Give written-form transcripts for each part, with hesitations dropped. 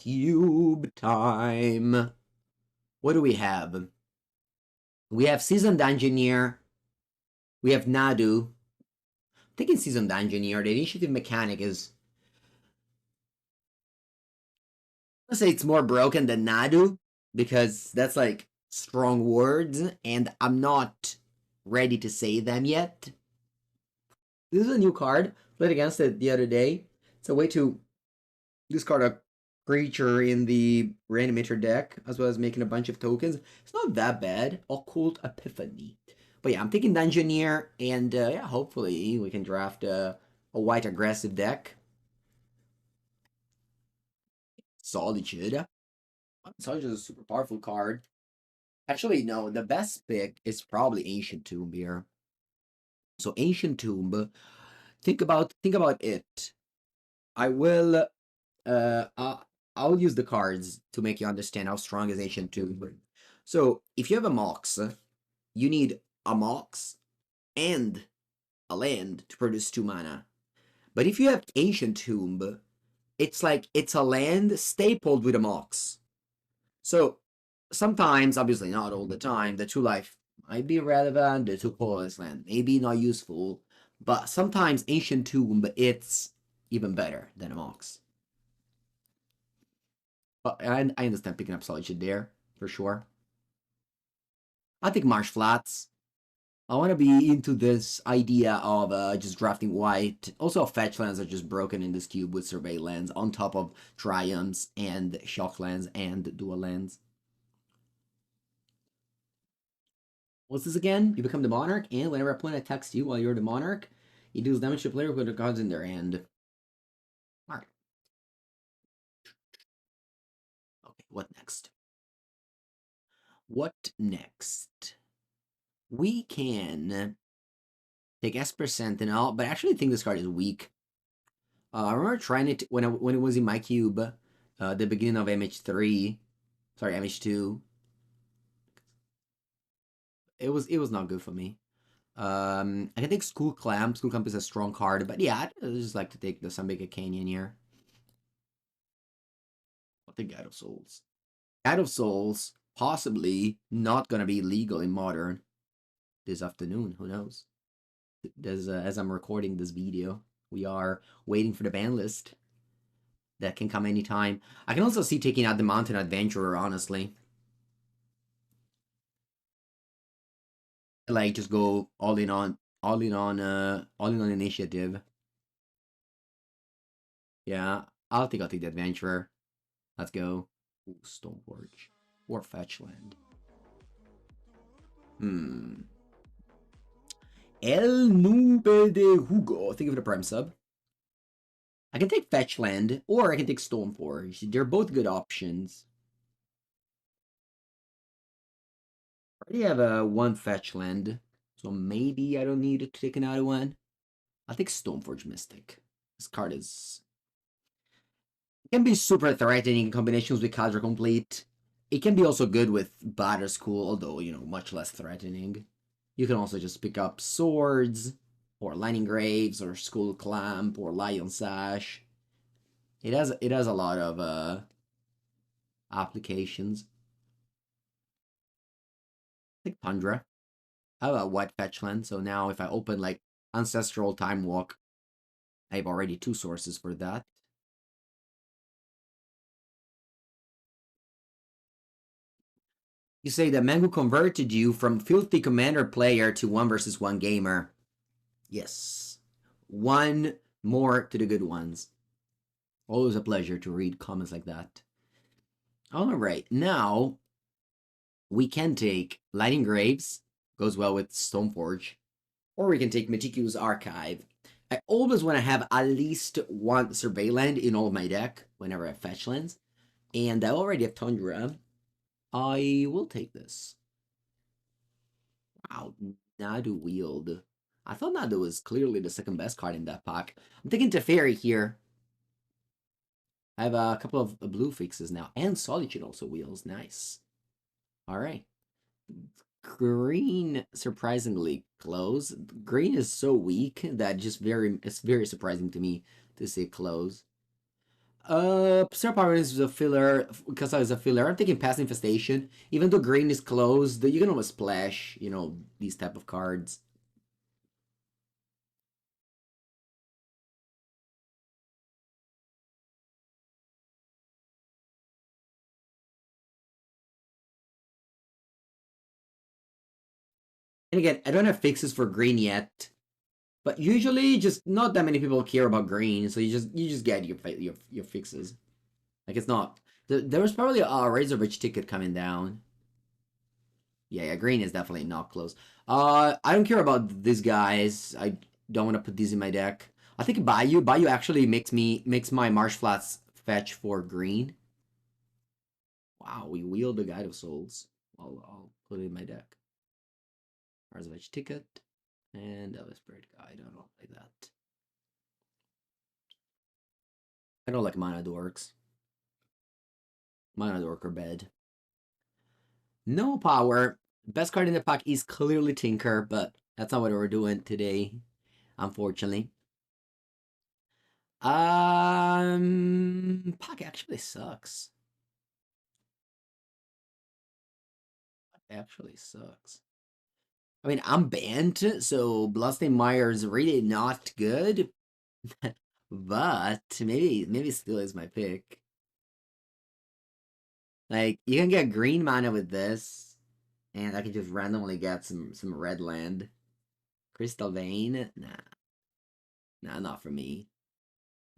Tube time. What do we have? We have Seasoned Engineer. We have Nadu. I'm thinking Seasoned Engineer. The initiative mechanic is... Let's say it's more broken than Nadu, because that's like strong words, and I'm not ready to say them yet. This is a new card. Played against it the other day. It's a way to discard a creature in the reanimator deck, as well as making a bunch of tokens. It's not that bad. Occult Epiphany. But yeah, I'm thinking Dungeoneer, and yeah, hopefully we can draft a white aggressive deck. Solitude. Solitude is a super powerful card. Actually, no, the best pick is probably Ancient Tomb here. So Ancient Tomb, think about it. I will I'll use the cards to make you understand how strong is Ancient Tomb. So if you have a Mox, you need a Mox and a land to produce 2 mana. But if you have Ancient Tomb, it's like it's a land stapled with a Mox. So sometimes, obviously not all the time, the 2 life might be relevant, the 2 colorless land maybe not useful, but sometimes Ancient Tomb, it's even better than a Mox. But I understand picking up Solitude there, for sure. I think Marsh Flats. I want to be into this idea of just drafting white. Also, fetch lands are just broken in this cube with survey lands on top of triumphs and shock lands and dual lands. What's this again? You become the monarch, and whenever a opponent attacks you while you're the monarch, you deals damage to a player with the cards in their hand. Alright. Okay, what next? What next? We can take Esper Sentinel, but I actually think this card is weak. I remember trying it when it was in my cube, the beginning of MH3, sorry, MH2. It was not good for me. I can take School Clamp. School Clamp is a strong card, but yeah, I'd just like to take the Sambika Canyon here. I'll take Guide of Souls. Guide of Souls, possibly not gonna be legal in Modern this afternoon. Who knows? As I'm recording this video, we are waiting for the ban list. That can come anytime. I can also see taking out the Mountain Adventurer, honestly. Like, just go all in on initiative. Yeah, I'll take the Adventurer. Let's go. Ooh, Stoneforge. Or Fetchland. El Nube de Hugo. Think of the Prime sub. I can take Fetchland, or I can take Stoneforge. They're both good options. I already have a 1 Fetchland, so maybe I don't need to take another one. I'll take Stoneforge Mystic. This card is... It can be super threatening in combinations with Cadre Complete. It can be also good with Batter School, although, you know, much less threatening. You can also just pick up Swords, or Lightning Graves, or Skull Clamp, or Lion Sash. It has a lot of applications. I think Tundra. I have a white fetchland, so now if I open like Ancestral Time Walk, I have already 2 sources for that. You say that Mengu converted you from filthy commander player to 1 versus 1 gamer. Yes. 1 more to the good ones. Always a pleasure to read comments like that. Alright, now we can take Lightning Graves, goes well with Stoneforge, or we can take Meticulous Archive. I always want to have at least 1 Survey land in all of my deck whenever I fetch lands, and I already have Tundra. I will take this. Wow, Nadu Wield. I thought Nadu was clearly the 2nd best card in that pack. I'm taking Teferi here. I have a couple of blue fixes now, and Solitude also wheels. Nice. Alright. Green, surprisingly close. Green is so weak that it's very surprising to me to see it close. Star Power is a filler because I was a filler. I'm taking Past Infestation. Even though green is closed, you can always splash, these type of cards. And again, I don't have fixes for green yet. But usually just not that many people care about green, so you just get your fixes. Like it's not there was probably a Razorfish ticket coming down. Yeah, green is definitely not close. I don't care about these guys. I don't want to put these in my deck. I think Bayou actually makes my Marsh Flats fetch for green. Wow, we wield the Guide of Souls. I'll put it in my deck. Razorfish ticket and a Spirit Guide. I don't like that. I don't like Mana Dorks. Mana Dork or bed. No power. Best card in the pack is clearly Tinker, but that's not what we're doing today, unfortunately. Pack actually sucks. Actually sucks. I mean, I'm banned, so Bloodstained Mire is really not good, but maybe still is my pick. Like, you can get green mana with this, and I can just randomly get some red land. Crystal Vein? Nah, not for me.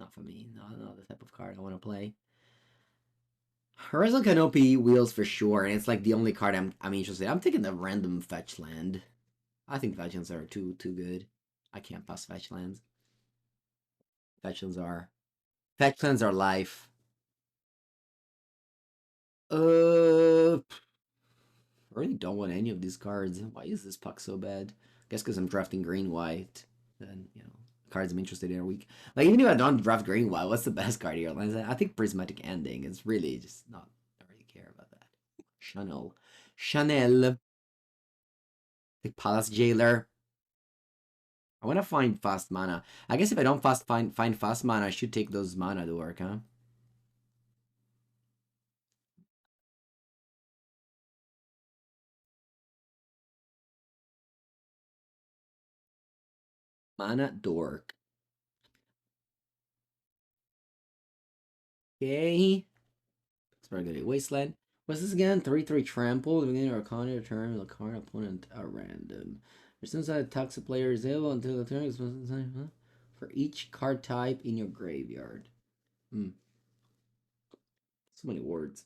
Not for me. Not the type of card I want to play. Horizon Canopy wheels for sure, and it's like the only card I'm interested in. I'm taking the random fetch land. I think fetch lands are too good. I can't pass fetch lands. Fetch lands are life. I really don't want any of these cards. Why is this puck so bad? I guess because I'm drafting green white. Then cards I'm interested in are weak. Like even if I don't draft green white, what's the best card here? I think Prismatic Ending is really just not. I don't really care about that. Chanel, the Palace Jailer. I want to find fast mana. I guess if I don't find fast mana, I should take those mana to work, huh? Mana dork. Okay. It's very good. Wasteland. What's this again? 3/3 trample. The beginning of a counter turn the card opponent at random. As soon as that attacks a player is able until the turn is for each card type in your graveyard. Hmm. So many words.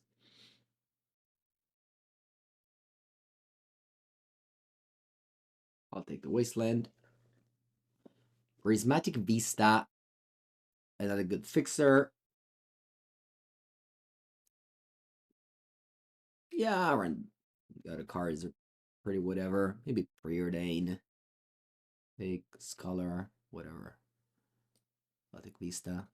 I'll take the Wasteland. Prismatic Vista. Another good fixer. Yeah, run. The other cards are pretty whatever. Maybe Preordain. Big Scholar. Whatever. I'll take Vista.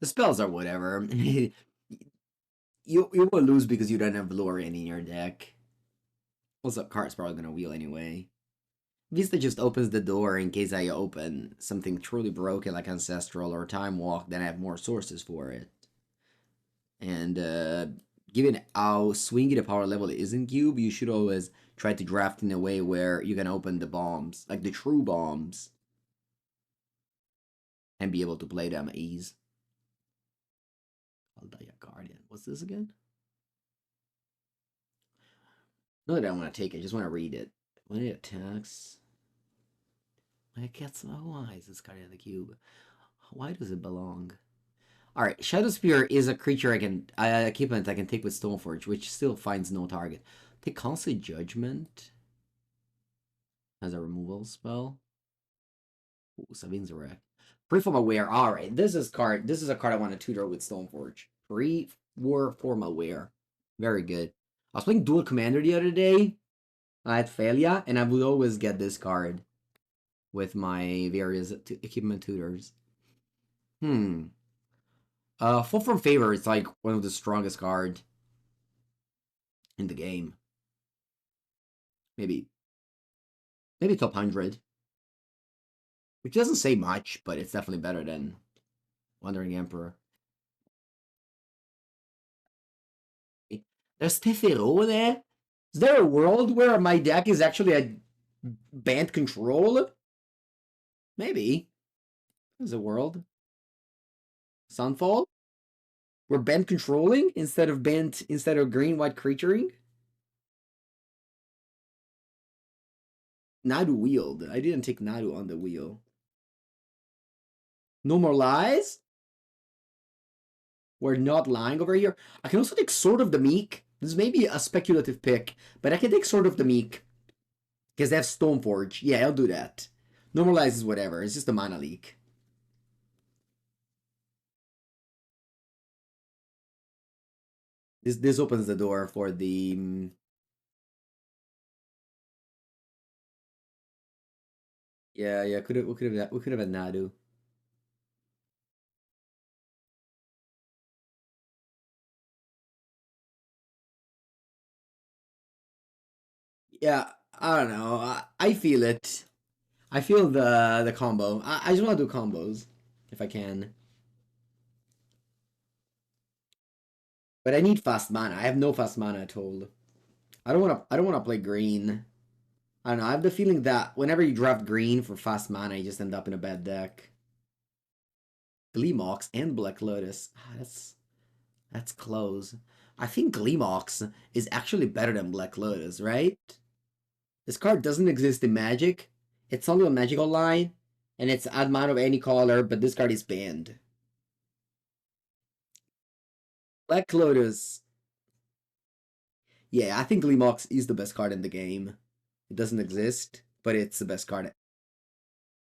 The spells are whatever. you will lose because you don't have Valorian in your deck. Also, card's probably gonna wheel anyway. Vista just opens the door in case I open something truly broken like Ancestral or Time Walk, then I have more sources for it. And given how swingy the power level is in Cube, you should always try to draft in a way where you can open the bombs, like the true bombs, and be able to play them at ease. Aldaya Guardian. What's this again? Not that I want to take it, I just want to read it. When it attacks, it gets. Oh, why is this card in the cube? Why does it belong? All right, Shadow Spear is a creature I can equipment I can take with Stoneforge, which still finds no target. Take Constant Judgment as a removal spell. Ooh, Sabine's Wreck. Preform Aware. All right, this is a card I want to tutor with Stoneforge. Preform Aware. Very good. I was playing Dual Commander the other day at Failure, and I would always get this card with my various equipment tutors. Full from Favor is like one of the strongest cards in the game. Maybe Maybe top 100. Which doesn't say much, but it's definitely better than Wandering Emperor. There's Tefero there? Is there a world where my deck is actually a band control? Maybe. There's a world. Sunfall? We're band controlling instead of green white creaturing? Nadu wield. I didn't take Nadu on the wheel. No more lies? We're not lying over here. I can also take Sword of the Meek. This may be a speculative pick, but I can take Sword of the Meek. Because they have Stoneforge. Yeah, I'll do that. Normalize is whatever. It's just a mana leak. This opens the door for the yeah, we could have had Nadu. Yeah, I don't know. I feel it. I feel the combo. I just want to do combos if I can. But I need fast mana. I have no fast mana at all. I don't wanna play green. I don't know. I have the feeling that whenever you draft green for fast mana, you just end up in a bad deck. Gleemox and Black Lotus. That's close. I think Gleemox is actually better than Black Lotus, right? This card doesn't exist in Magic. It's only on Magic Online, and it's add mana of any color, but this card is banned. Black Lotus. Yeah, I think Gleemox is the best card in the game. It doesn't exist, but it's the best card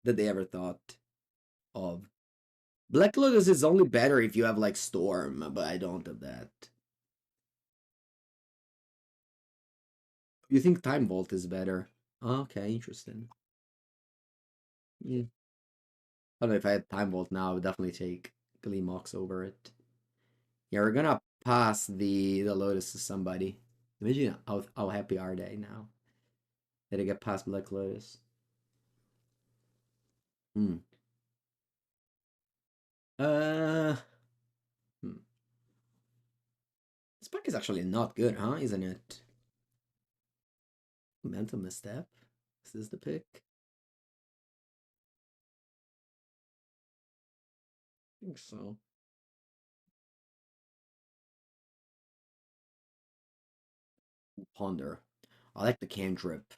that they ever thought of. Black Lotus is only better if you have like Storm, but I don't have that. You think Time Vault is better? Okay, interesting. Yeah. I don't know if I had Time Vault now, I would definitely take Gleemox over it. Yeah, we're gonna pass the Lotus to somebody. Imagine how happy are they now that they get past Black Lotus. Hmm. Uh. Hmm. This pack is actually not good, huh? Isn't it? Mental misstep. Is this the pick? I think so. Ponder. I like the cantrip.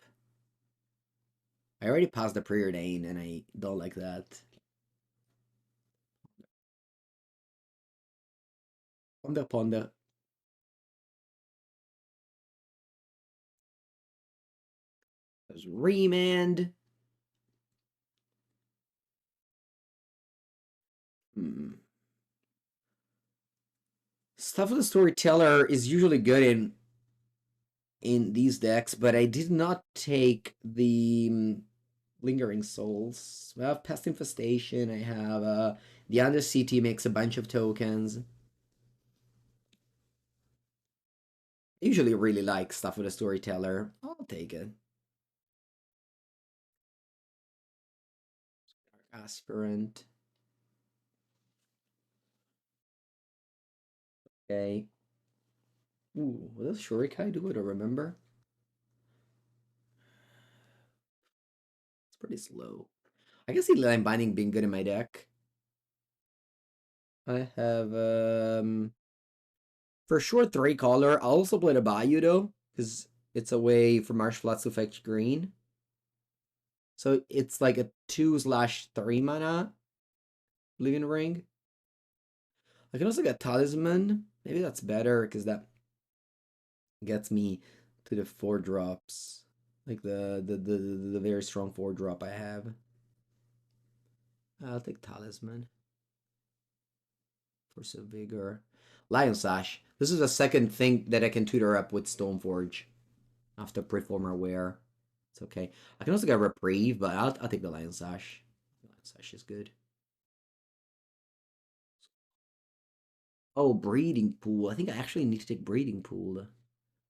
I already passed the preordain and I don't like that. Ponder, ponder. There's remand. Hmm. Stuff of the Storyteller is usually good in these decks, but I did not take the Lingering Souls. I have Pest Infestation. I have the Under CT makes a bunch of tokens. I usually really like stuff with a storyteller. I'll take it. Aspirant. Okay. Ooh, what does Shurikai do? I don't remember. It's pretty slow. I can see Line Binding being good in my deck. I have for sure 3 color. I'll also play the Bayou though, because it's a way for Marsh Floods to fetch green. So it's like a 2/3 mana Living Ring. I can also get Talisman. Maybe that's better because that gets me to the 4 drops. Like the very strong 4 drop I have. I'll take Talisman. Force of Vigor. Lion Sash. This is a second thing that I can tutor up with Stoneforge after Preformer Wear. It's okay. I can also get Reprieve, but I'll take the Lion Sash. Lion Sash is good. Oh, Breeding Pool. I think I actually need to take Breeding Pool.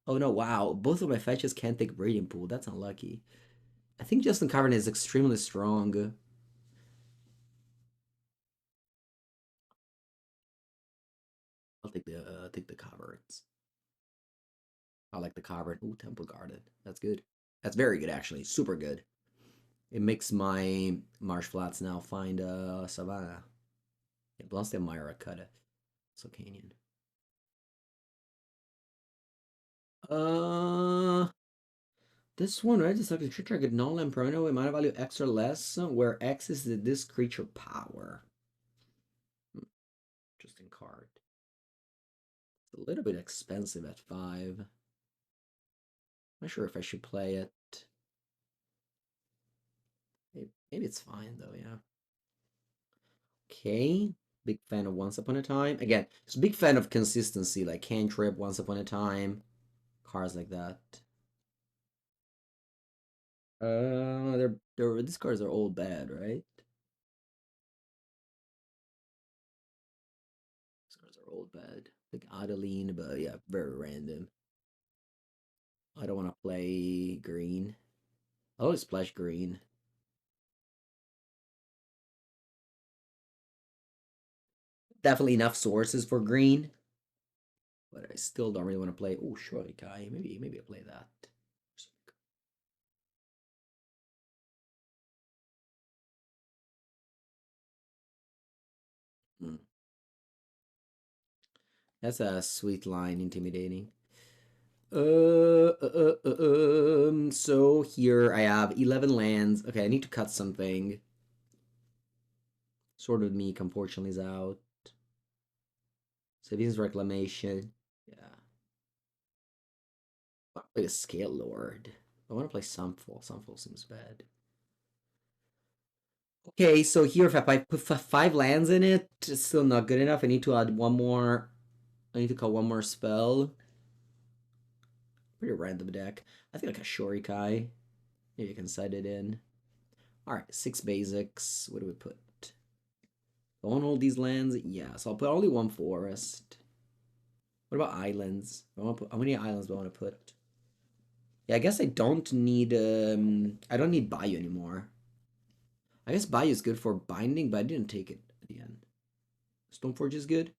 Oh no, wow. Both of my fetches can't take Breeding Pool. That's unlucky. I think Justin Cavern is extremely strong. Take the Caverns. I like the Cavern. Ooh, Temple Guarded. That's good. That's very good, actually. Super good. It makes my Marsh Flats now find Savannah. Yeah, plus the Myra Cutta. So Canyon. This one, right? It's like a creature get null and permanent with mana value X or less, where X is this creature power. Interesting card. It's a little bit expensive at 5. Not sure if I should play it. Maybe it's fine though, yeah. Okay. Big fan of Once Upon a Time. Again, just a big fan of consistency, like Cantrip, Once Upon a Time, cards like that. These cards are all bad, right? These cards are all bad. Like Adeline, but yeah, very random. I don't want to play green. I always splash green. Definitely enough sources for green, but I still don't really want to play. Oh, Shorty Kai. Maybe I play that. Hmm. That's a sweet line, intimidating. So here I have 11 lands. Okay, I need to cut something. Sword of Meek, unfortunately, is out. Savings Reclamation. Yeah. I play a Scale Lord. I want to play Sunfall. Sunfall seems bad. Okay, so here if I put 5 lands in it, it's still not good enough. I need to add one more. I need to call one more spell. Pretty random deck. I think like a Shorikai. Maybe you can set it in. Alright, 6 basics. What do we put? I want all these lands? Yeah, so I'll put only one forest. What about islands? How many islands do I want to put? Yeah, I guess I don't need I don't need Bayou anymore. I guess Bayou is good for binding, but I didn't take it at the end. Stoneforge is good?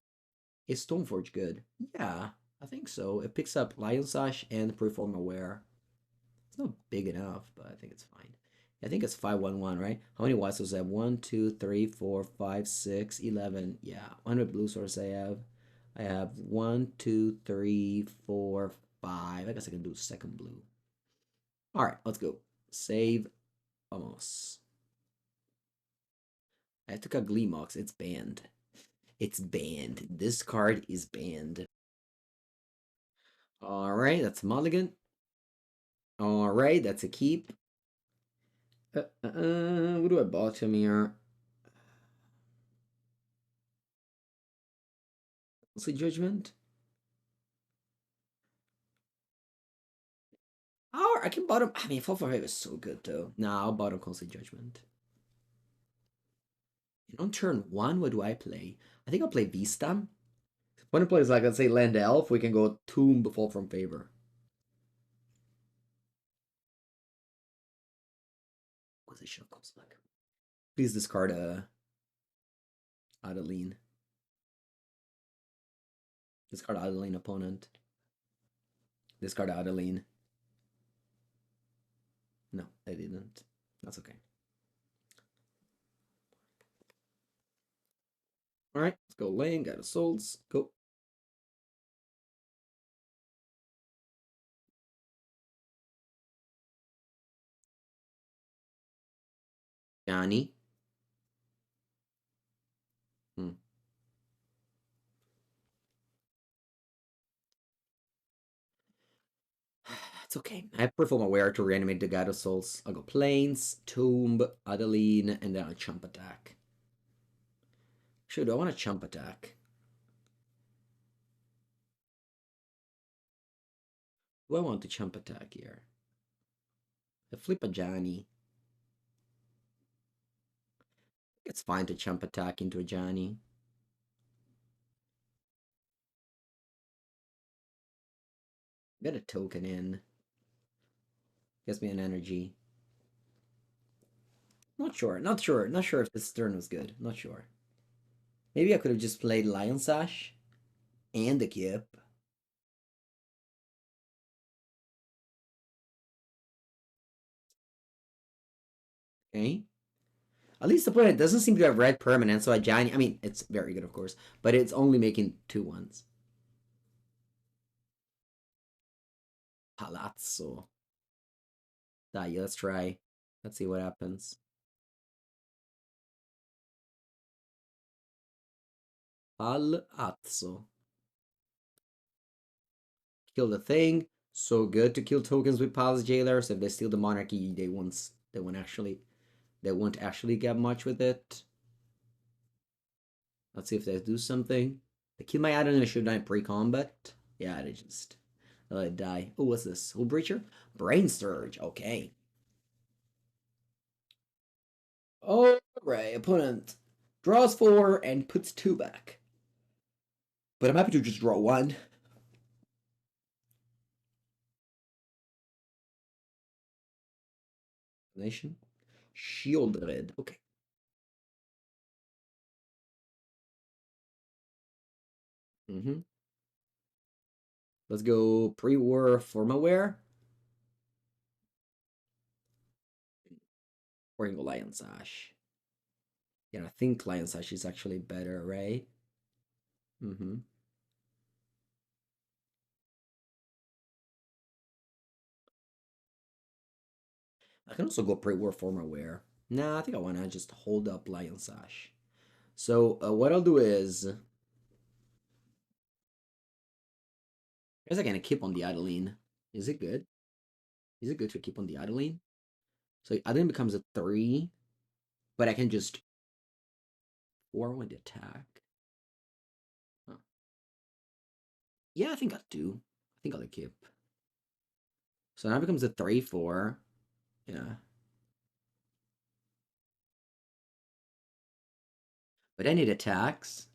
Is Stoneforge good? Yeah, I think so. It picks up Lion Sash and Perform Aware. It's not big enough, but I think it's fine. I think it's 5/1/1, right? How many white sources I have? 1, 2, 3, 4, 5, 6, 11. Yeah, 100 blue sources I have. I have 1, 2, 3, 4, 5. I guess I can do second blue. All right, let's go. Save. Almost. I took a Gleemox. It's banned. It's banned. This card is banned. All right, that's Mulligan. All right, that's a keep. What do I bottom here? Say Judgment. Or I can bottom. I mean, 4/5 is so good though. Nah, I'll bottom Conceit Judgment. And on turn 1, what do I play? I think I'll play Vista. When it plays like, let's say, Land Elf, we can go Tomb Fall from Favor. Acquisition comes back. Please discard Adeline. Discard Adeline opponent. Discard Adeline. No, I didn't. That's okay. Alright, let's go Lane, got a Souls. Go. Johnny. Hmm. It's okay. I perform aware to reanimate the God of Souls. I'll go Plains, Tomb, Adeline, and then a Chump Attack. Sure, do I want a Chump Attack? Do I want the Chump Attack here? I flip a Johnny. It's fine to Chump Attack into a Johnny. Get a token in. Gives me an energy. Not sure. Not sure. Not sure if this turn was good. Not sure. Maybe I could have just played Lion Sash and the Kip. Okay. At least the opponent doesn't seem to have red permanent, so a giant. I mean, it's very good, of course, but it's only making 2/1s. Palazzo. Dai, let's try. Let's see what happens. Palazzo. Kill the thing. So good to kill tokens with Palace Jailers. If they steal the monarchy, they won't actually get much with it. Let's see if they do something. They kill my Adon and I should die pre-combat. Yeah, they just let it die. Oh, what's this? Hull Breacher? Brain Surge. Okay. Alright, opponent draws 4 and puts 2 back. But I'm happy to just draw 1. Nation. Shieldred. Okay. Let's go pre-war Formaware. Or go Lion Sash. Yeah, I think Lion Sash is actually better, right? I can also go pre-war Formaware. Nah, I think I want to just hold up Lion Sash. So what I'll do is, I guess I can keep on the Adeline. Is it good? Is it good to keep on the Adeline? So Adeline becomes a 3, but I can just 4 with the attack. Huh. Yeah, I think I'll do. I think I'll keep. So now it becomes a 3/4. Yeah. But then it attacks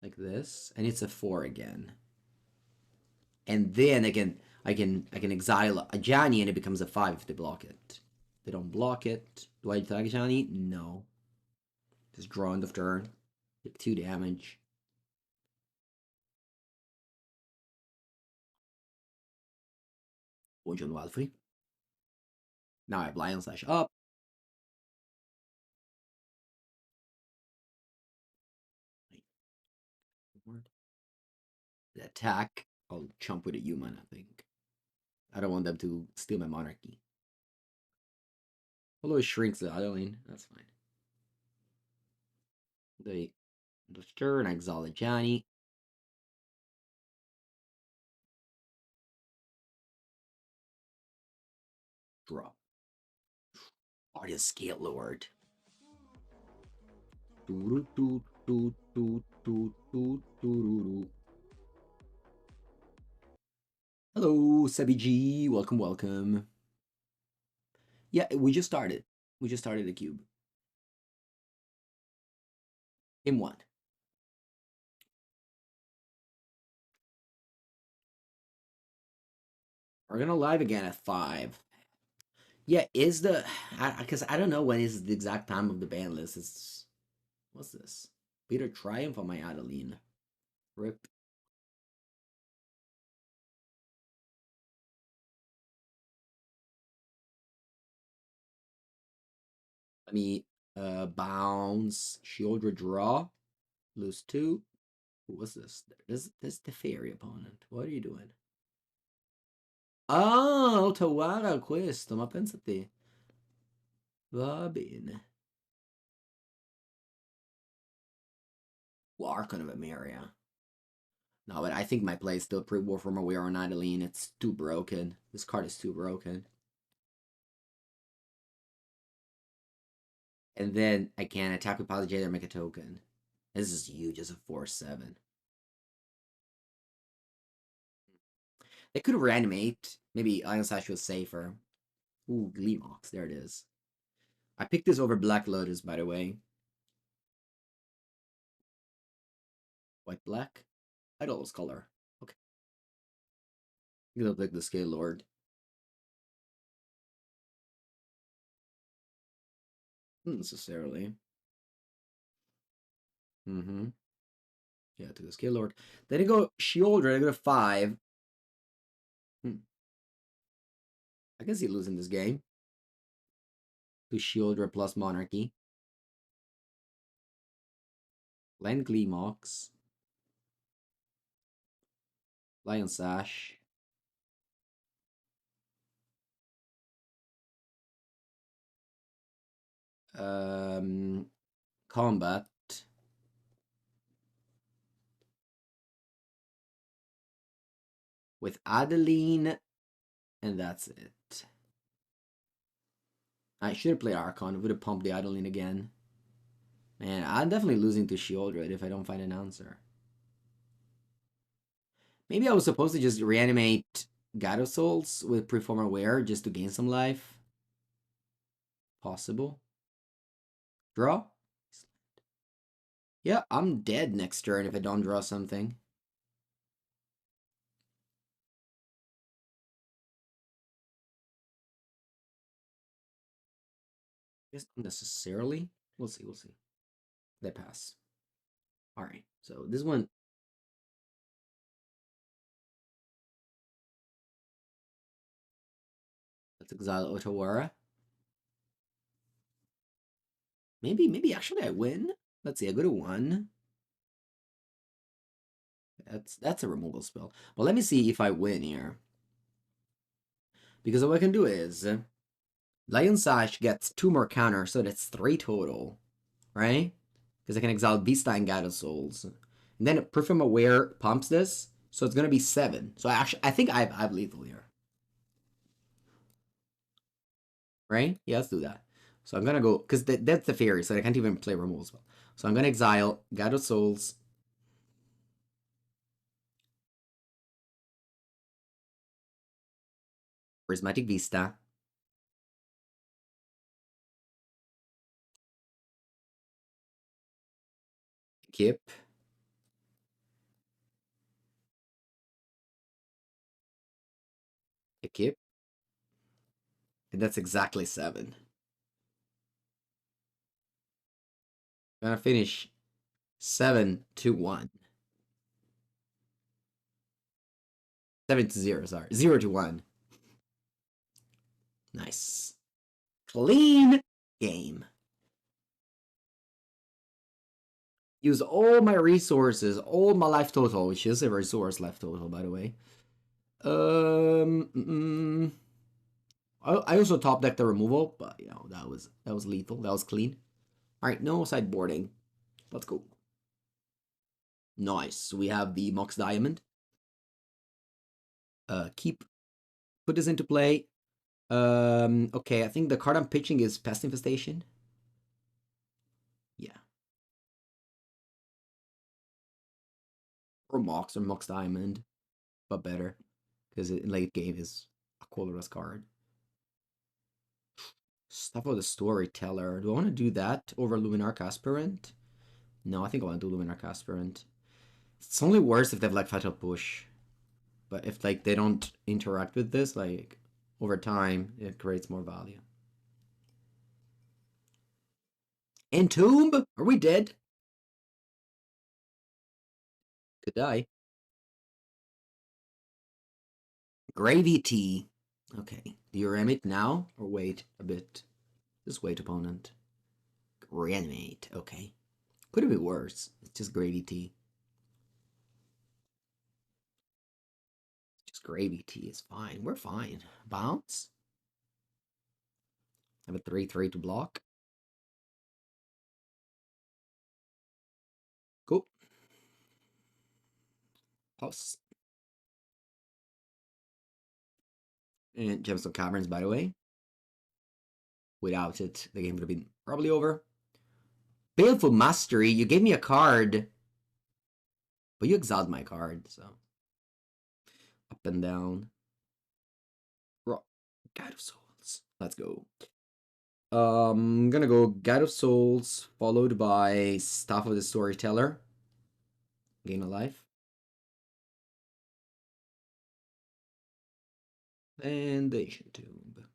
like this, and it's a 4 again. And then I can exile a Johnny and it becomes a 5 if they block it. They don't block it. Do I attack Johnny? No. Just draw end of turn. Take 2 damage. Buongiorno Alfred. Now I have Lion Slash up. The attack. I'll chump with a human, I think. I don't want them to steal my monarchy. Although it shrinks the Adeline, that's fine. The turn, I exile the Johnny. Draw. Artist Scale Lord. Hello, Sebi G. Welcome, welcome. Yeah, we just started. We just started the cube. Game 1. We're gonna live again at 5. Yeah, is the because I don't know when is the exact time of the ban list. It's what's this? Peter Triumph on my Adeline. Rip. Let me bounce, shield draw, lose 2. What's this? This the fairy opponent. What are you doing? Ah, ho trovato questo, ma pensa a te. Va bene. Archon of Emeria. No, but I think my play is still pre-war from Aware on Adeline. It's too broken. This card is too broken. And then I can attack with Polyjade or make a token. This is huge as a 4/7. They could reanimate. Maybe Ion Slash was safer. Ooh, Gleemox. There it is. I picked this over Black Lotus, by the way. White, black. I don't lose color. Okay. You look like the Scale Lord. Not necessarily. Mm-hmm. Yeah, to the Scale Lord. Then you go Shieldred, I go to 5. I can see losing this game. To Shieldred plus Monarchy. Land Gleemox. Lion Sash. Combat. With Adeline. And that's it. I should have played Archon. Would have pumped the Adeline again. Man, I'm definitely losing to Shieldred if I don't find an answer. Maybe I was supposed to just reanimate God of Souls with Preform Aware just to gain some life. Possible. Draw? Yeah, I'm dead next turn if I don't draw something. Just unnecessarily. We'll see, we'll see. They pass. Alright, so this one. Let's exile Otawara. Maybe actually I win. Let's see, I go to 1. That's a removal spell. Well, let me see if I win here. Because what I can do is Lion Sash gets 2 more counters, so that's 3 total. Right? Because I can exile Vista and God of Souls. And then Perfume Aware pumps this, so it's gonna be 7. So I think I have lethal here. Right? Yeah, let's do that. So I'm gonna go because that's the fairy, so I can't even play removal spell. So I'm gonna exile God of Souls. Prismatic Vista. Kip. A Kip. And that's exactly 7. I'm gonna finish 7-1. 7-0, sorry. 0-1. Nice. Clean game. Use all my resources, all my life total, which is a resource life total, by the way. I also top decked the removal, but you know that was lethal. That was clean. All right, no sideboarding. Let's go. Nice. We have the Mox Diamond. Put this into play. Okay, I think the card I'm pitching is Pest Infestation. Yeah. Or Mox Diamond, but better because in late game is a colorless card. Stuff of the Storyteller. Do I want to do that over Luminarch Aspirant? No, I think I want to do Luminarch Aspirant. It's only worse if they have like Fatal Push. But if like they don't interact with this, like over time, it creates more value. Entomb? Are we dead? Could die. Gravy tea. Okay. Do you reanimate now or wait a bit? Just wait, opponent. Reanimate. Okay. Could have been worse. It's just gravy tea. Just gravy tea is fine. We're fine. Bounce. Have a 3/3 to block. Cool. Pulse. And Gemstone Caverns, by the way. Without it, the game would have been probably over. Baleful Mastery. You gave me a card, but you exiled my card, so. Up and down. God of Souls. Let's go. I'm gonna go God of Souls, followed by Staff of the Storyteller. Gain a life. And the Ancient Tomb.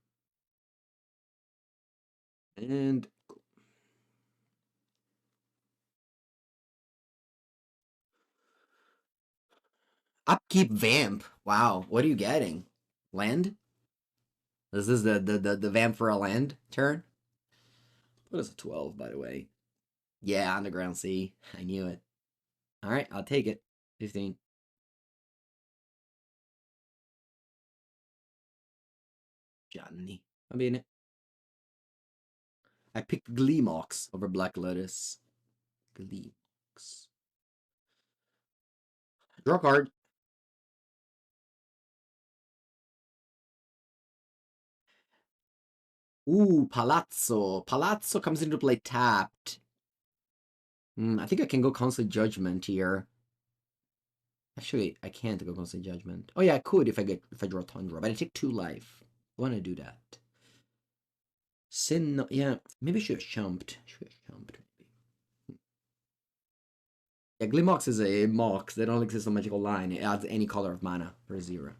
And Upkeep Vamp. Wow, what are you getting? Land? Is this the Vamp for a land turn? What is a 12, by the way? Yeah, Underground Sea. I knew it. Alright, I'll take it. 15. Gianni. Va bene. I picked Gleemox over Black Lotus. Gleemox. Draw card. Ooh, Palazzo. Palazzo comes into play tapped. I think I can go Constant Judgment here. Actually, I can't go Constant Judgment. Oh yeah, I could if I draw Tundra, but I take 2 life. I want to do that. Sin, no, yeah, maybe I should have jumped. Yeah, Glimmox is a Mox. They don't exist on Magical Line. It adds any color of mana for 0.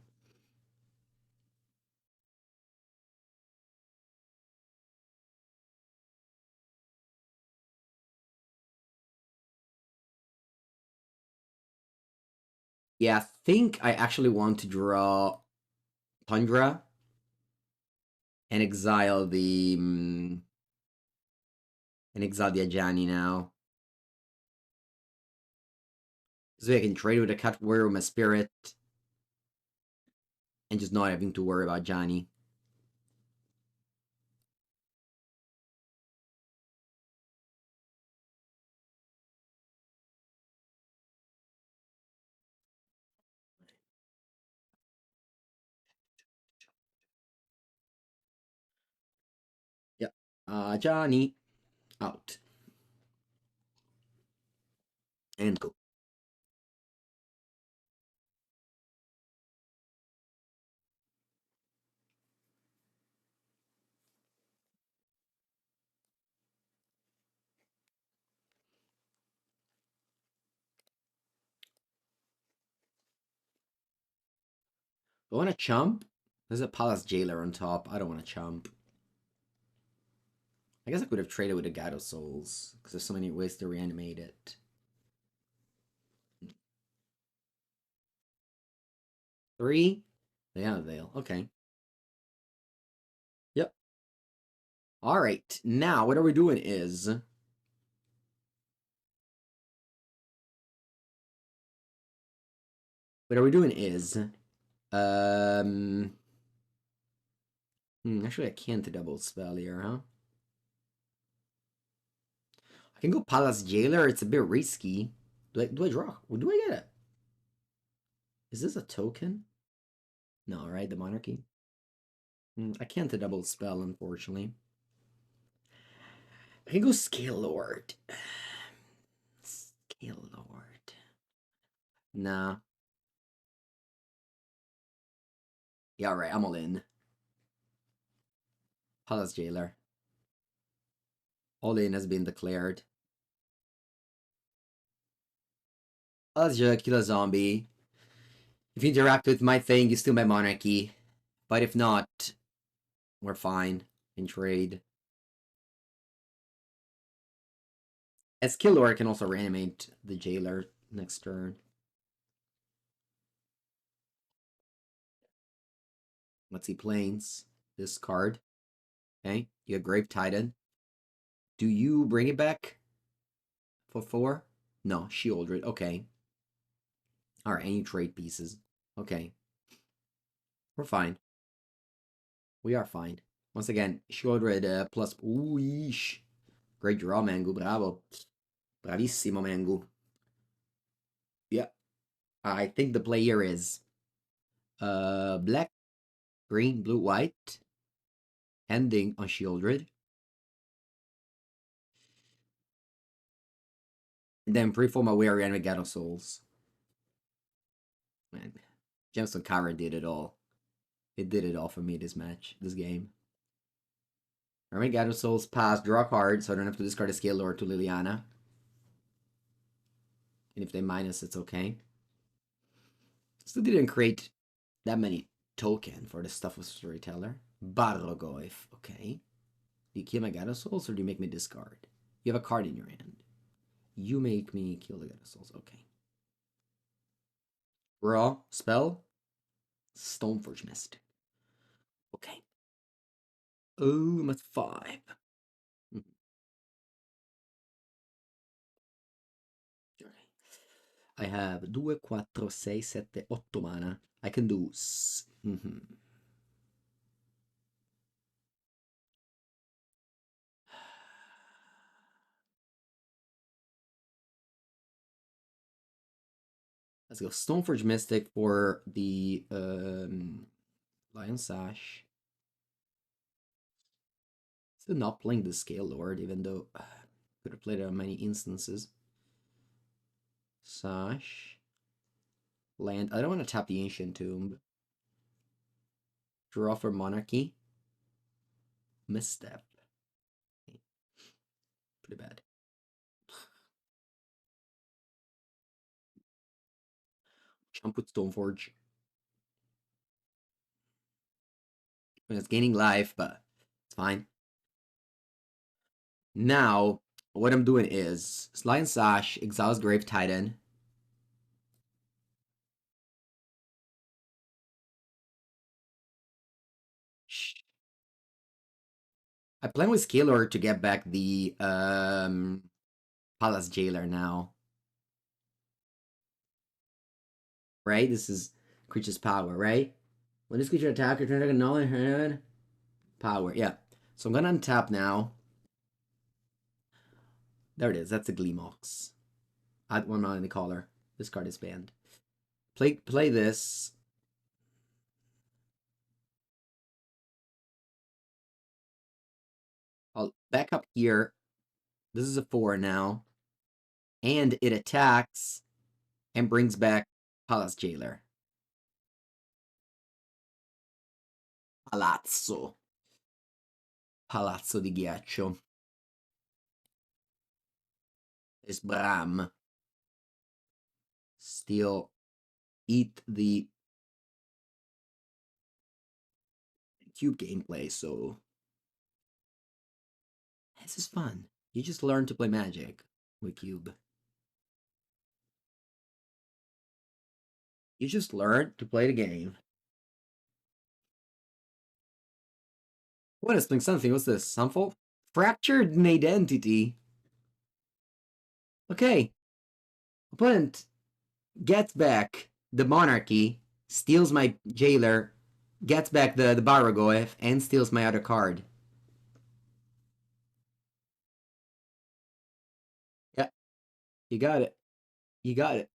Yeah, I think I actually want to draw Tundra and exile the Ajani now. So I can trade with a Cut Warrior with my Spirit and just not having to worry about Johnny. Yep. Johnny out. And go. I want to chump. There's a Palace Jailer on top. I don't want to chump. I guess I could have traded with a God of Souls because there's so many ways to reanimate it. 3? Yeah, Veil. Okay. Yep. All right. Now, what are we doing is... What are we doing is... Actually, I can't double spell here, huh? I can go Palace Jailer. It's a bit risky. Do I draw? Do I get it? Is this a token? No, right? The Monarchy? I can't double spell, unfortunately. I can go Scale Lord. Scale Lord. Nah. Yeah, alright, I'm all in. Palace Jailer. All in has been declared. Palace Jailer, kill a zombie. If you interact with my thing, you steal my Monarchy. But if not, we're fine in trade. As Killor, I can also reanimate the Jailer next turn. Let's see, Plains. This card. Okay, you have Grave Titan. Do you bring it back for 4? No, Shieldred. Okay. Alright, and you trade pieces. Okay. We're fine. We are fine. Once again, Shieldred plus... Ooh, yeesh. Great draw, Mengu. Bravo. Bravissimo, Mengu. Yeah. I think the play here is... black, green, blue, white. Ending on Shieldred. And then preform aware and Regatta Souls. Man, Gemstone Kara did it all. It did it all for me this match, this game. Regatta Souls pass, draw a card, so I don't have to discard a Scale Lord to Liliana. And if they minus, it's okay. Still didn't create that many token for the stuff of Storyteller. Barrogoyf, okay. Do you kill my God of Souls or do you make me discard? You have a card in your hand. You make me kill the God of Souls, okay. Raw spell. Stoneforge Mystic. Okay. Oh, I'm at 5. Mhm. Okay. I have 2, 4, 6, 7, 8 mana. I can do. Let's go Stoneforge Mystic for the Lion Sash. Still not playing the Scale Lord, even though could have played it on many instances. Sash. Land. I don't want to tap the Ancient Tomb. Draw for Monarchy. Misstep. Pretty bad. Jump with Stoneforge. I mean, it's gaining life, but it's fine. Now, what I'm doing is Lion Sash, Exiles Grave Titan. I plan with Scalar to get back the Palace Jailer now. Right? This is creature's power, right? When this creature attacks, return target null and power. Yeah. So I'm gonna untap now. There it is. That's a Gleemox. Add 1 mana in the collar. This card is banned. Play this. I'll back up here. This is a 4 now. And it attacks and brings back Palace Jailer. Palazzo. Palazzo di ghiaccio. Is Bram. Still eat the cube gameplay, so this is fun. You just learn to play Magic with cube. You just learn to play the game. What is playing something? What's this? Sunfall? Fractured an identity. Okay. Opponent gets back the monarchy, steals my jailer, gets back the Baragoyf, and steals my other card. Yeah. You got it. You got it.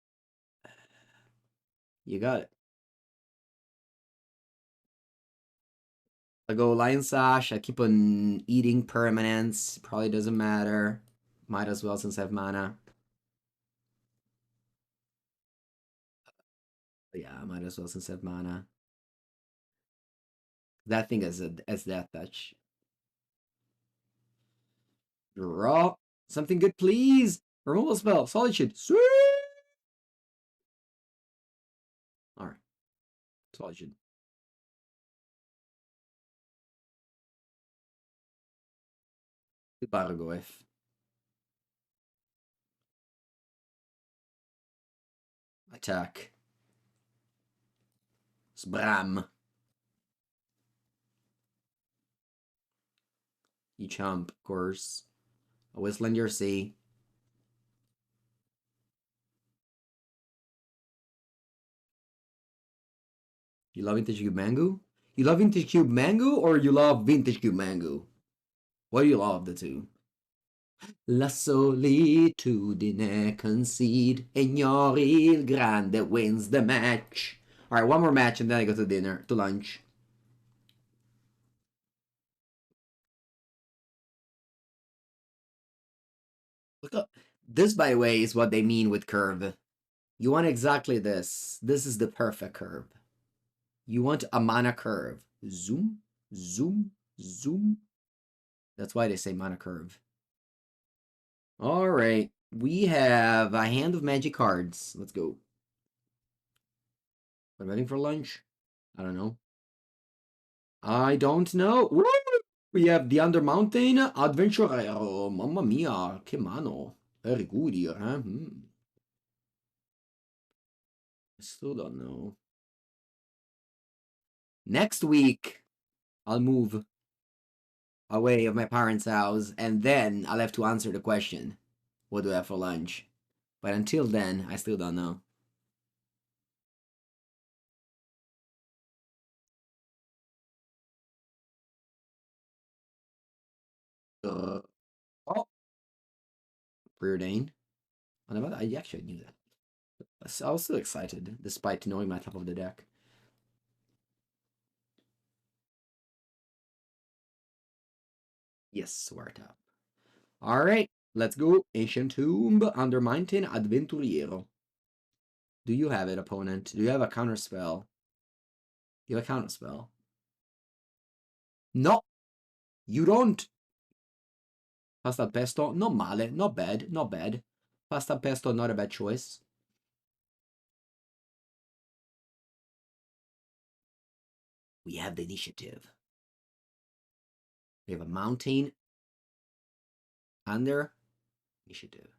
You got it. I go Lion Sash. I keep on eating permanents. Probably doesn't matter. Might as well since I have mana. But yeah, might as well since I have mana. That thing as Death Touch. Draw. Something good, please. Removal spell. Solitude. Sweet. Alright. Solitude. Goodbye, Goif. Attack. Sbram. You chump, of course. A whistle in your sea. You love Vintage Cube Mengu? You love Vintage Cube Mengu or you love Vintage Cube Mengu? What do you love the two? La solitudine concede, ignori il grande wins the match. Alright, one more match and then I go to dinner, to lunch. Look up. This, by the way, is what they mean with curve. You want exactly this. This is the perfect curve. You want a mana curve. Zoom, zoom, zoom. That's why they say mana curve. Alright. We have a hand of magic cards. Let's go. What am I having for lunch? I don't know. I don't know. Woo! We have the Undermountain Adventurero. Mamma mia, che mano. Very good here, huh? I still don't know. Next week, I'll move away of my parents' house, and then I'll have to answer the question, what do I have for lunch? But until then, I still don't know. Oh, preordained. I actually knew that. I was still excited, despite knowing my top of the deck. Yes, we're top. Alright, let's go. Ancient Tomb, Under Mountain, Avventuriero. Do you have it, opponent? Do you have a counter spell? You have a counter spell? No, you don't. Pasta pesto, not male, not bad, not bad. Pasta pesto, not a bad choice. We have the initiative. We have a mountain under initiative.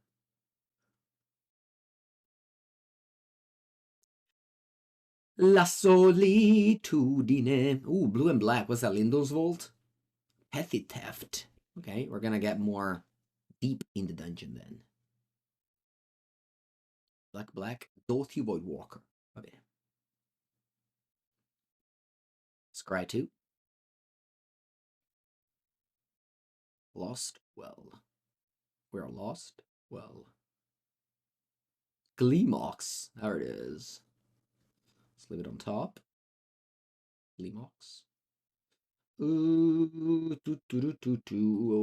La solitudine. Ooh, blue and black. What's that? Lindon's Vault? Petty theft. Okay, we're gonna get more deep in the dungeon then. Black. Dorothy Void Walker. Okay. Scry 2. Lost Well. We're lost well. Gleemox. There it is. Let's leave it on top. Gleemox. Ooh, I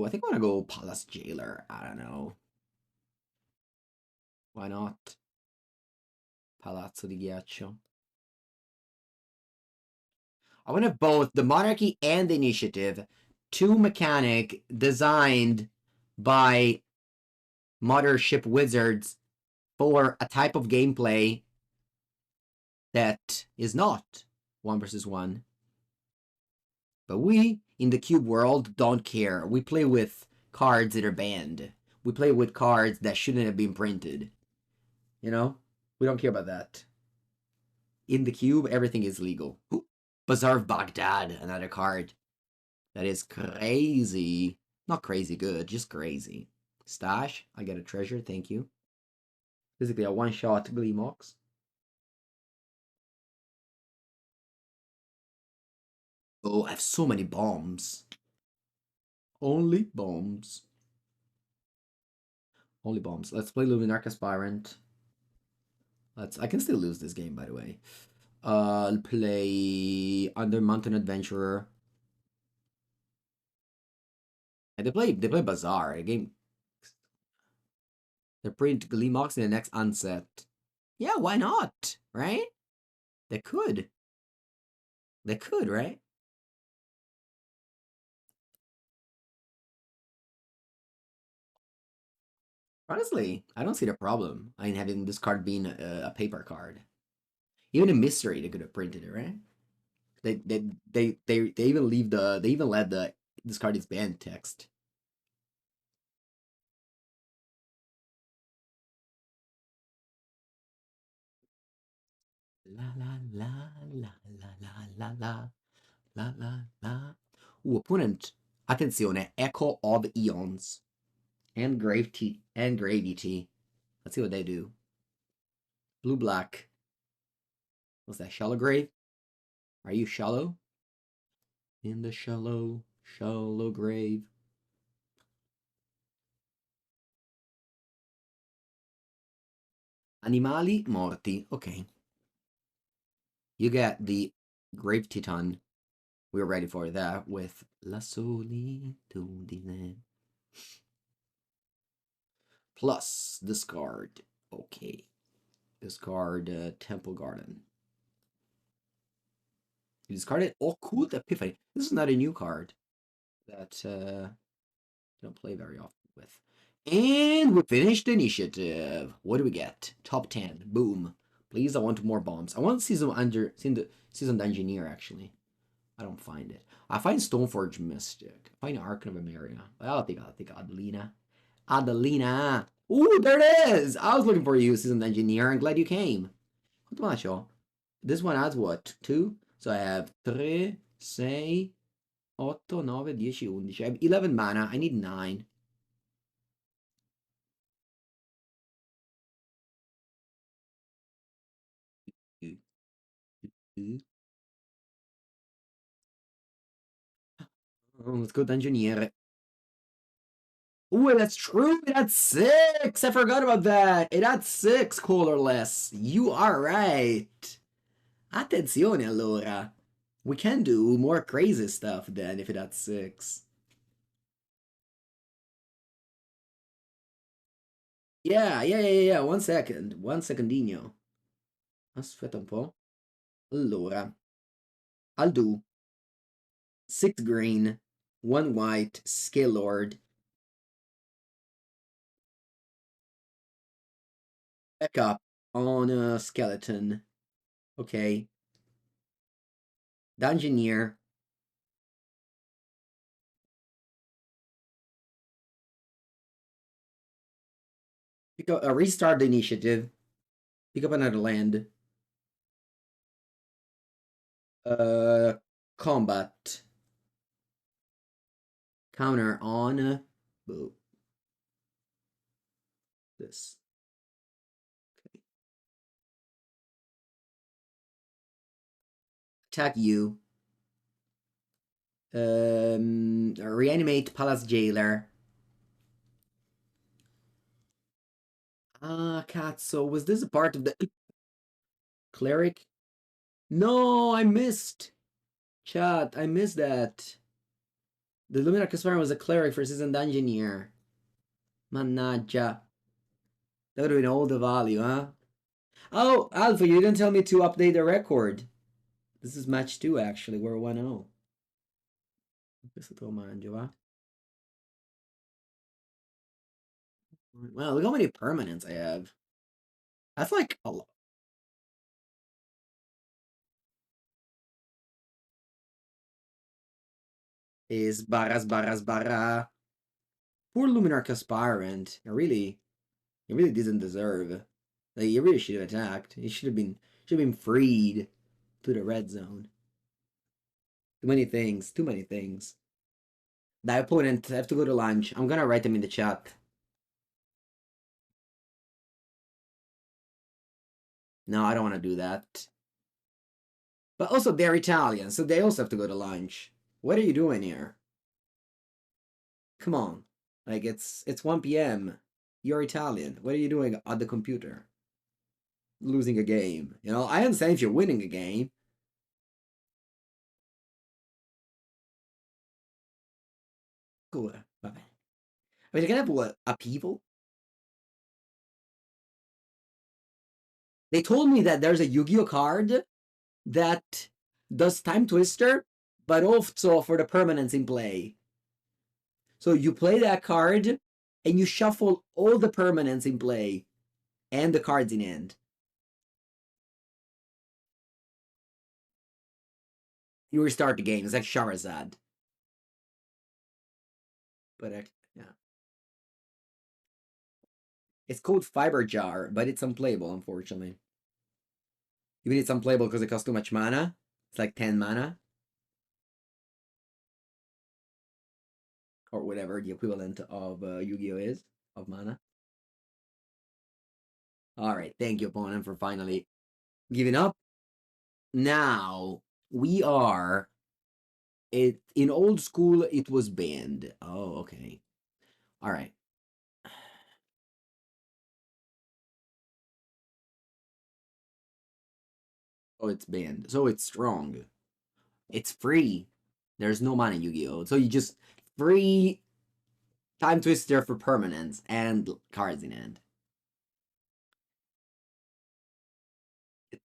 think I want to go Palace Jailer. I don't know. Why not? Palazzo di Ghiaccio. I want to have both the Monarchy and the Initiative. Two mechanic designed by Mothership Wizards for a type of gameplay that is not 1 versus 1. But we, in the cube world, don't care. We play with cards that are banned. We play with cards that shouldn't have been printed. You know? We don't care about that. In the cube, everything is legal. Ooh, Bazaar of Baghdad, another card. That is crazy. Not crazy good, just crazy. Stash, I get a treasure, thank you. Basically a one-shot Gleemox. Oh, I have so many bombs. Only bombs. Only bombs. Let's play Luminarch Aspirant. I can still lose this game, by the way. I'll play Under Mountain Adventurer. And they play Bazaar. A game. They print Gleemox in the next unset. Yeah, why not? Right? They could. They could, right? Honestly, I don't see the problem. I mean, having this card being a paper card. Even in Mystery, they could have printed it, right? They even leave they even let this card is banned text. La la la la la la la la la la la. Opponent. Attenzione, Echo of Eons. And Gravy Tea. Let's see what they do. Blue black. What's that? Shallow grave? Are you shallow? In the shallow grave. Animali morti. Okay. You get the Grave Titan. We were ready for that with La Solitudine. Plus, discard. Okay. Discard Temple Garden. You discarded Occult Epiphany. This is not a new card that don't play very often with. And we finished the initiative. What do we get? Top 10. Boom. Please, I want more bombs. I want Seasoned Engineer, actually. I don't find it. I find Stoneforge Mystic. I find Archon of Emeria. I'll think Adelina. Adelina! Ooh, there it is! I was looking for you, Seasoned Engineer. I'm glad you came. Quanto mana c'ho? This one has what? 2? So I have 3, 6, 8, 9, 10, 11. I have 11 mana. I need 9. Oh, let's go Dungeoneer. Ooh, that's true. It had 6. I forgot about that. It had 6 colorless. You are right. Attenzione allora. We can do more crazy stuff then if it had 6. Yeah. 1 second. 1 secondino. Aspetta un po'. Allora. I'll do 6 green, 1 white, Scale Lord. Back up on a skeleton. Okay. Dungeoneer. Pick up, restart the initiative. Pick up another land. Uh, combat. Counter on boo. This. Okay. Attack you. Reanimate Palace Jailer. Ah, cazzo. Was this a part of the cleric? No, I missed. Chat, I missed that. The Luminar Caspar was a cleric for Season Dungeoneer. Mannaggia. That would have been all the value, huh? Oh, Alpha, you didn't tell me to update the record. This is match 2, actually. We're 1-0. Questo te lo mangio, va? Wow, look how many permanents I have. That's like a lot. Is barra. Poor Luminarch aspirant. He really didn't deserve. Like, he really should have attacked. He should have been freed to the red zone. Too many things. Too many things. The opponent have to go to lunch. I'm gonna write them in the chat. No, I don't want to do that. But also, they're Italian, so they also have to go to lunch. What are you doing here? Come on. Like, it's 1 p.m. You're Italian. What are you doing at the computer? Losing a game. You know, I understand if you're winning a game. Cool. I mean, they can have what? Upheaval? They told me that there's a Yu-Gi-Oh card that does Time Twister, but also for the permanents in play. So you play that card, and you shuffle all the permanents in play, and the cards in hand. You restart the game. It's like Charizard. But yeah. It's called Fiber Jar, but it's unplayable, unfortunately. Even it's unplayable because it costs too much mana. It's like 10 mana. Or whatever the equivalent of Yu-Gi-Oh is, of mana. Alright, thank you, opponent, for finally giving up. Now, we are... in old school, it was banned. Oh, okay. Alright. Oh, it's banned. So it's strong. It's free. There's no mana Yu-Gi-Oh! So you just free Time Twister for permanents and cards in hand.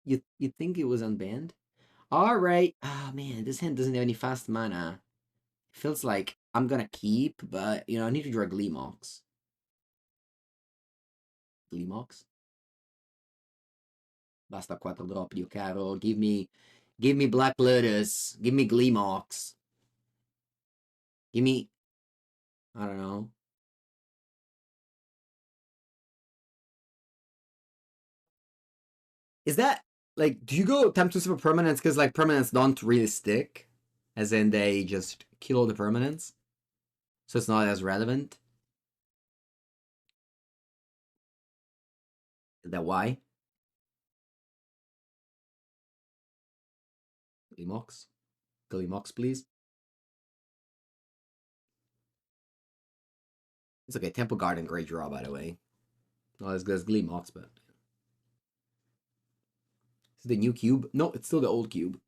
You think it was unbanned? Alright. Oh man, this hand doesn't have any fast mana. It feels like I'm gonna keep, but you know, I need to draw Gleemox. Gleemox? Basta 4 drop, dio caro. Give me Black Lotus. Give me Gleemox. Give me, I don't know. Is that like, do you go time to super permanents because like permanents don't really stick, as in they just kill all the permanents, so it's not as relevant. Is that why? Glimox, Glimox, please. It's okay. Temple Garden, great draw, by the way. Not as good as Glimox, but is it the new cube? No, it's still the old cube.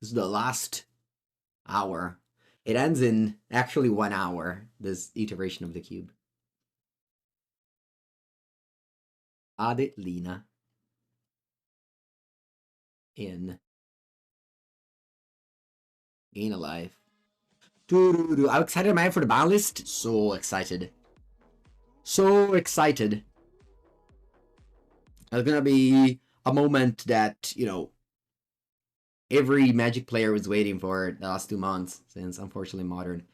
This is the last hour. It ends in actually 1 hour. This iteration of the cube. Adelina in Gain Alive. I'm excited, man, for the ban list. So excited. So excited. It's gonna be a moment that, you know, every Magic player was waiting for the last 2 months, since unfortunately Modern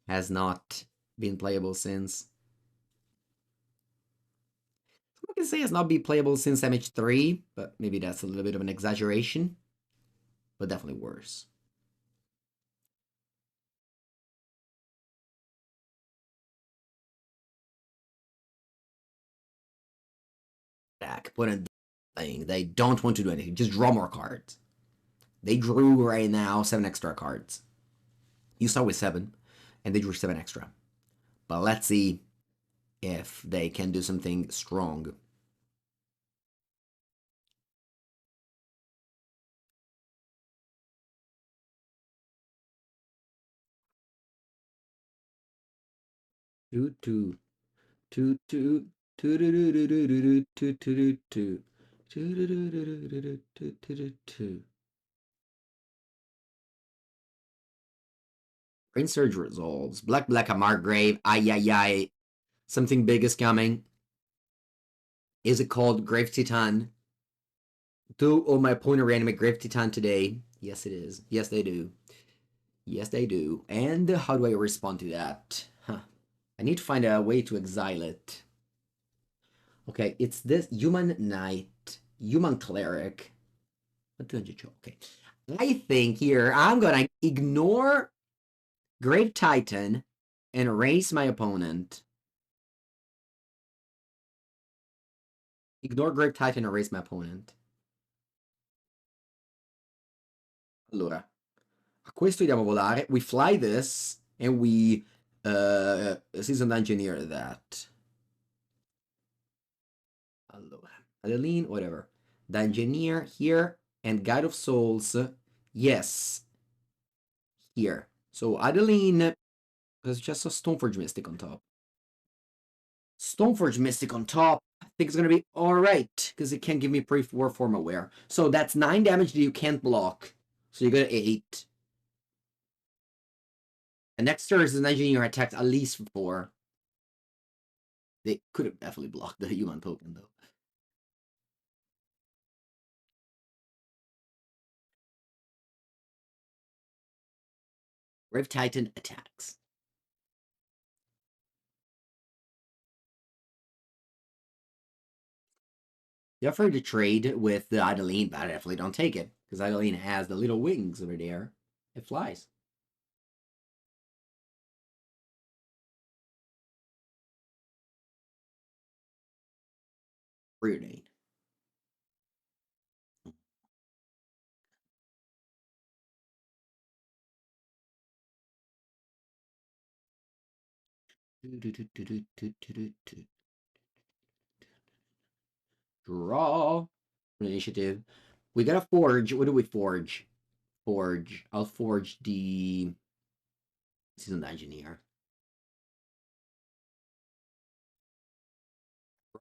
has not been playable since. I can say it's not been playable since MH3, but maybe that's a little bit of an exaggeration. But definitely worse. Back, put in thing. They don't want to do anything. Just draw more cards. They drew right now 7 extra cards. You start with 7, and they drew 7 extra. But let's see if they can do something strong. Two, two, two, two, two, two, two, two, two, two. Brain Surge resolves. Black a Margrave. Ay ay ay. Something big is coming. Is it called Grave Titan? Do my opponent reanimate Grave Titan today? Yes, it is. Yes, they do. Yes, they do. And how do I respond to that? Huh. I need to find a way to exile it. Okay, it's this human knight, human cleric. Okay. I think here I'm gonna ignore Grave Titan and erase my opponent. Ignore Grave Titan and erase my opponent. Allora, a questo andiamo a volare. We fly this and we seasoned engineer that. Allora, Adeline, whatever. The engineer here and Guide of Souls, yes, here. So Adeline, there's just a Stoneforge Mystic on top. Stoneforge Mystic on top, I think it's gonna be alright, because it can give me pre-war form aware. So that's 9 damage that you can't block. So you get 8. And next turn is an engineer attacked at least 4. They could have definitely blocked the human token though. Grave Titan attacks. You're afraid to trade with the Adeline, but I definitely don't take it. Because Adeline has the little wings over there. It flies. Preordained. Draw. Initiative. We got to forge. What do we forge? Forge. I'll forge the seasoned engineer.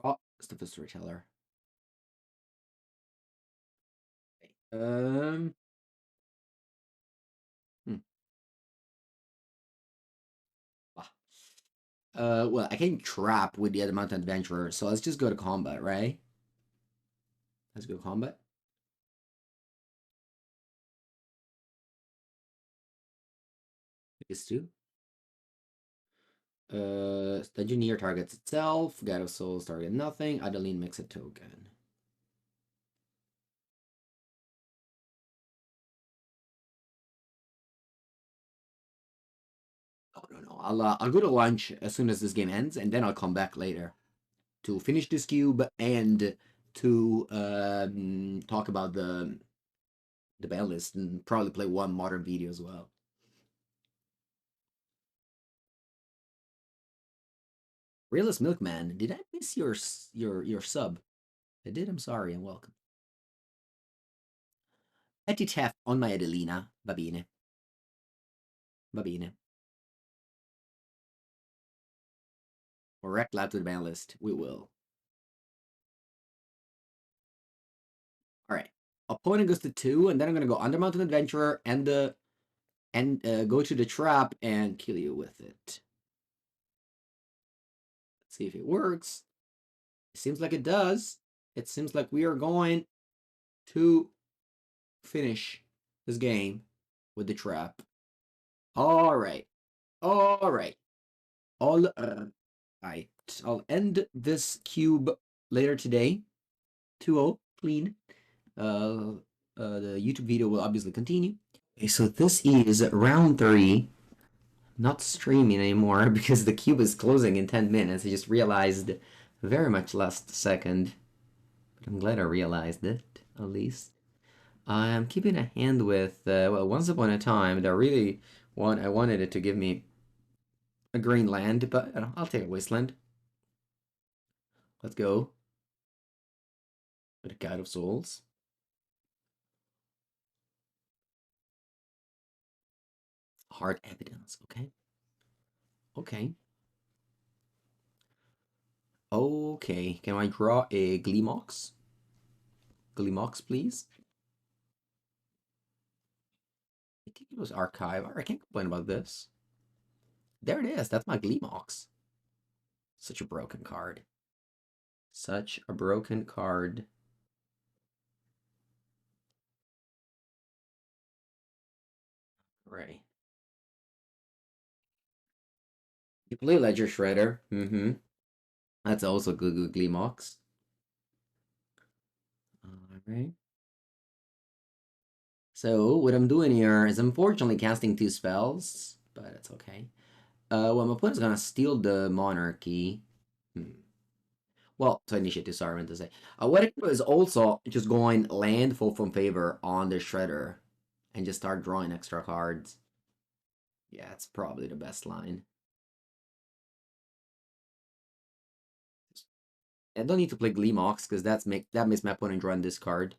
Draw. Stuff a storyteller. Um. Hmm. Ah. Well, I can trap with the Adamant Adventurer, so let's just go to combat, right? Let's go combat. These two. The engineer targets itself. God of Souls target nothing. Adeline makes a token. I'll go to lunch as soon as this game ends, and then I'll come back later to finish this cube and to talk about the ban list and probably play one modern video as well. Realist Milkman, did I miss your sub? I did. I'm sorry. And welcome. Petty theft on my Adelina. Va bene. Va bene. Correct lab to the ban list. We will. All right. Opponent goes to 2, and then I'm gonna go Undermountain Adventurer and go to the trap and kill you with it. Let's see if it works. It seems like it does. It seems like we are going to finish this game with the trap. All right. All right. All right. I'll end this cube later today. 2-0, clean. The YouTube video will obviously continue. Okay, so this is round 3. Not streaming anymore because the cube is closing in 10 minutes. I just realized very much last second. But I'm glad I realized it, at least. I'm keeping a hand with, well, Once Upon a Time. I wanted it to give me a green land, but I'll take a Wasteland. Let's go. With a Guide of Souls. Hard Evidence, okay. Okay. Okay, can I draw a Gleemox? Gleemox, please. I think it was Archive. I can't complain about this. There it is. That's my Gleemox. Such a broken card. Such a broken card. Right. You play Ledger Shredder. Mm-hmm. That's also good Gleemox. Alright. So what I'm doing here is unfortunately casting 2 spells, but it's okay. Well, my opponent's gonna steal the Monarchy. Well, to initiative, sorry, I meant to say. What I can do is also just going land full from favor on the Shredder and just start drawing extra cards. Yeah, it's probably the best line. I don't need to play Gleemox because that makes my opponent draw this card.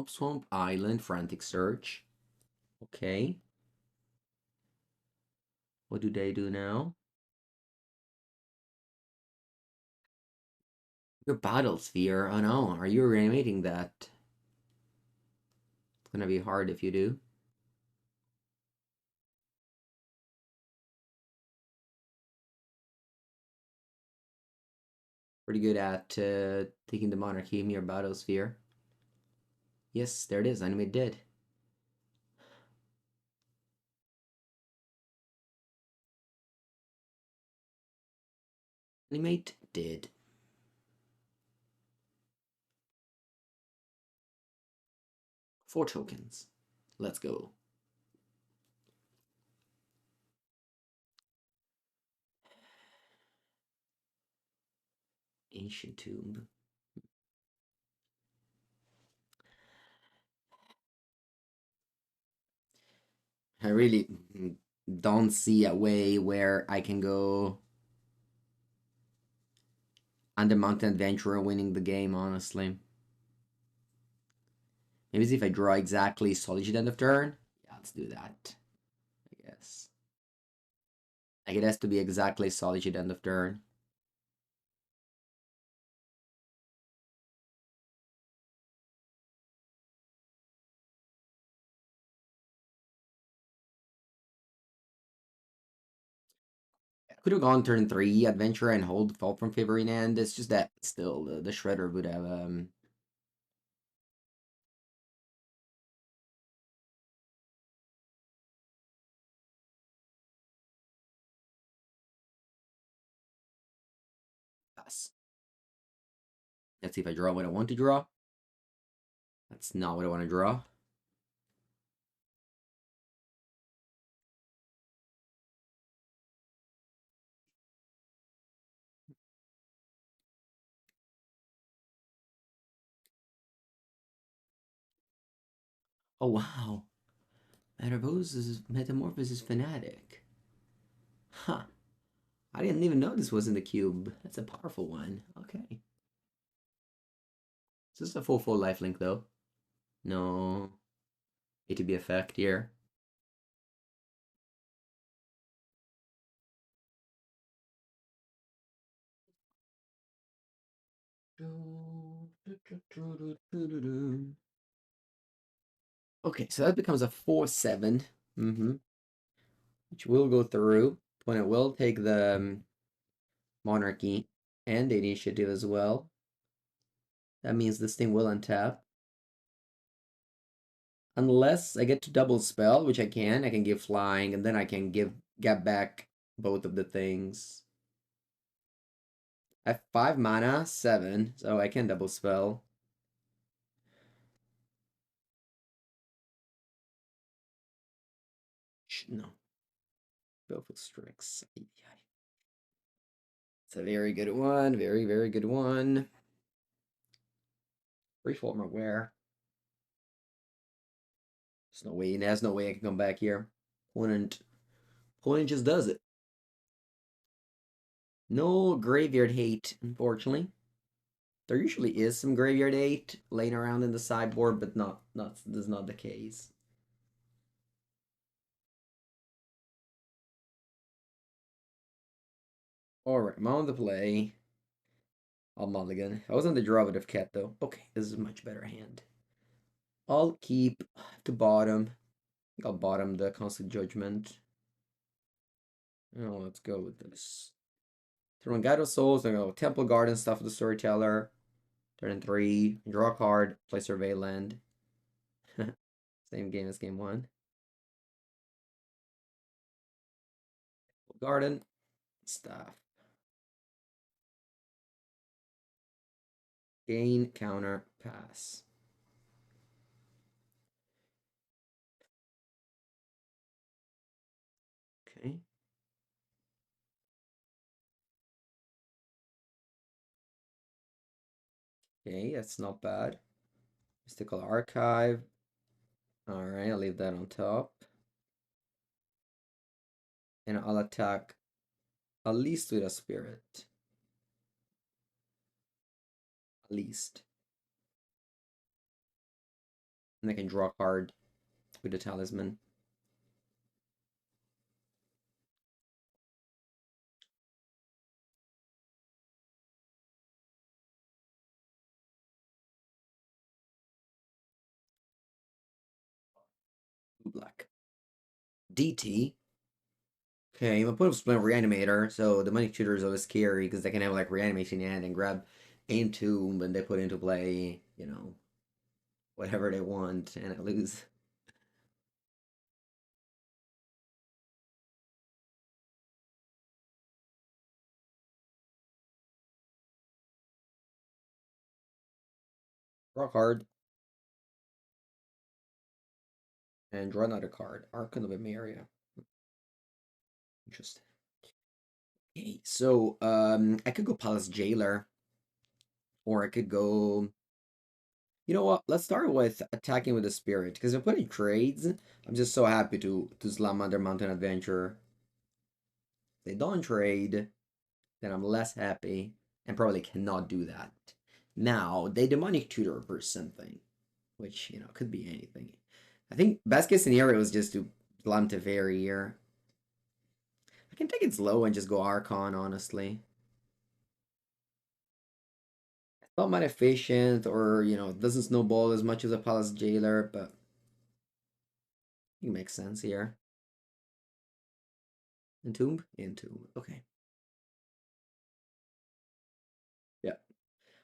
Swamp Island, Frantic Search. Okay. What do they do now? Your Battle Sphere. Oh no, are you reanimating that? It's gonna be hard if you do. Pretty good at taking the Monarchy in your Battle Sphere. Yes, there it is. Animate dead. Animate did. Four tokens. Let's go. Ancient Tomb. I really don't see a way where I can go on the Mountain Adventurer winning the game, honestly. Maybe if I draw exactly Solitude end of turn. Yeah, let's do that. I guess. Like it has to be exactly Solitude end of turn. Could have gone turn 3, adventure and hold fall from favoring end. It's just that still the shredder would have pass. Let's see if I draw what I want to draw. That's not what I want to draw. Oh wow. Metamorphosis Fanatic. Huh. I didn't even know this was in the cube. That's a powerful one. Okay. Is this a full lifelink though? No. ATB effect here. Okay, so that becomes a 4/7. Which will go through. Opponent will take the monarchy and the initiative as well. That means this thing will untap. Unless I get to double spell, which I can give flying, and then I can get back both of the things. I have 5 mana, 7, so I can double spell. No. Baleful Strix. It's a very good one. Very, very good one. Reformer where? There's no way I can come back here. Opponent just does it. No graveyard hate, unfortunately. There usually is some graveyard hate laying around in the sideboard, but this is not the case. Alright, I'm on the play. I'll mulligan. I was on the draw with a cat though. Okay, this is a much better hand. I'll keep the bottom. I think I'll bottom the Constant Judgment. Oh, let's go with this. Turn Guide of Souls, then go Temple Garden stuff with the Storyteller. Turn 3, draw a card, play Survey Land. Same game as game 1. Garden, stuff. Gain, counter, pass. Okay. Okay, that's not bad. Mystical Archive. Alright, I'll leave that on top. And I'll attack at least with a spirit. At least. And I can draw a card with the talisman. Black. DT. Okay, I'm gonna put up Splint Reanimator, so the Money Tutor is always scary because they can have like Reanimation in hand and grab Entomb and they put into play, whatever they want, and I lose. Draw a card and draw another card. Archon of Emeria. Interesting. Okay, so I could go Palace Jailer, or I could go. You know what? Let's start with attacking with the spirit because if I'm putting trades, I'm just so happy to slam under Mountain Adventure. If they don't trade, then I'm less happy and probably cannot do that. Now they demonic tutor for something, which could be anything. I think best case scenario is just to slam Teferi here. I can take it slow and just go Archon, honestly. It's not that efficient or, it doesn't snowball as much as a Palace Jailer, but it makes sense here. Entomb? Entomb. Okay.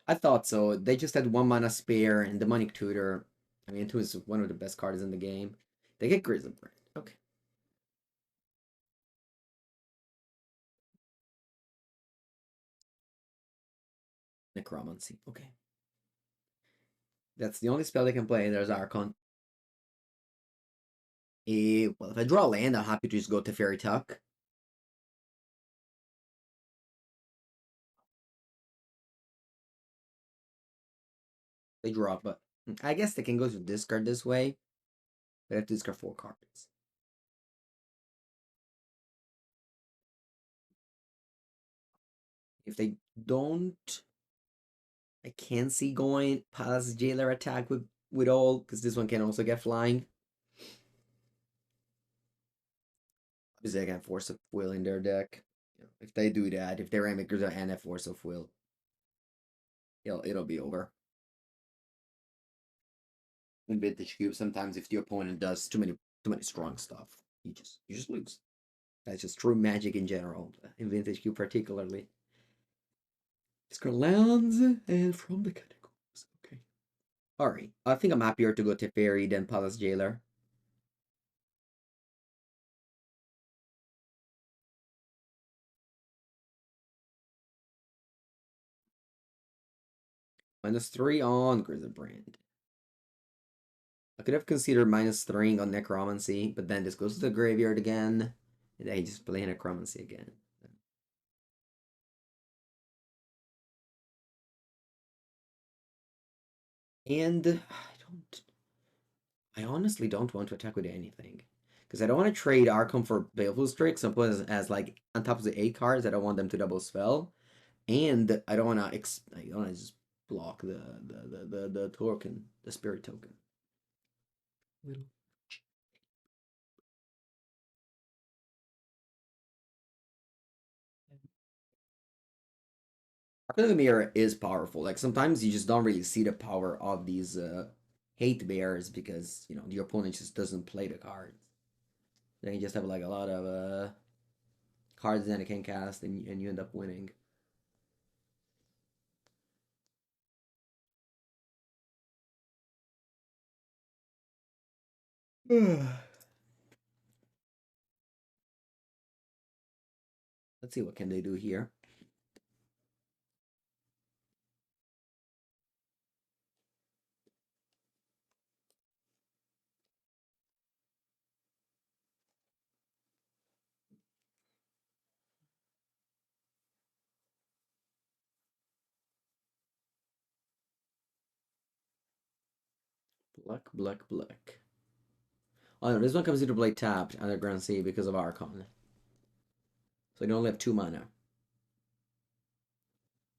I thought so. They just had 1 mana spare and demonic tutor. I mean, 2 is one of the best cards in the game. They get Grizzly Brand. Okay. Necromancy. Okay. That's the only spell they can play. There's Archon. Well, if I draw a land, I'm happy to just go to Fairy Tuck. They draw, but I guess they can go to discard this way. They have to discard 4 cards. If they don't, I can see going past Jailer attack with all, because this one can also get flying. Obviously, they can Force of Will in their deck. If they do that, if their Rainmakers are and a Force of Will, it'll be over. In Vintage Cube, sometimes if the opponent does too many strong stuff, you just lose. That's just true Magic in general, in Vintage Cube particularly. Discard lands and from the catacombs. Okay. Alright. I think I'm happier to go to Fairy than Palace Jailer. -3 on Grizzlebrand. I could have considered -3 on Necromancy, but then this goes to the graveyard again. And I just play Necromancy again. And I honestly don't want to attack with anything. Because I don't want to trade Arkham for Baleful Strix. Some as like on top of the 8 cards, I don't want them to double spell. And I don't want to just block the token, the spirit token. Little. Arkham of the Mirror is powerful. Like sometimes you just don't really see the power of these hate bears because the opponent just doesn't play the cards. Then you just have like a lot of cards that it can cast and you end up winning. Let's see what can they do here. Black. Oh no, this one comes into play tapped under Grand Sea because of Archon. So you only have 2 mana.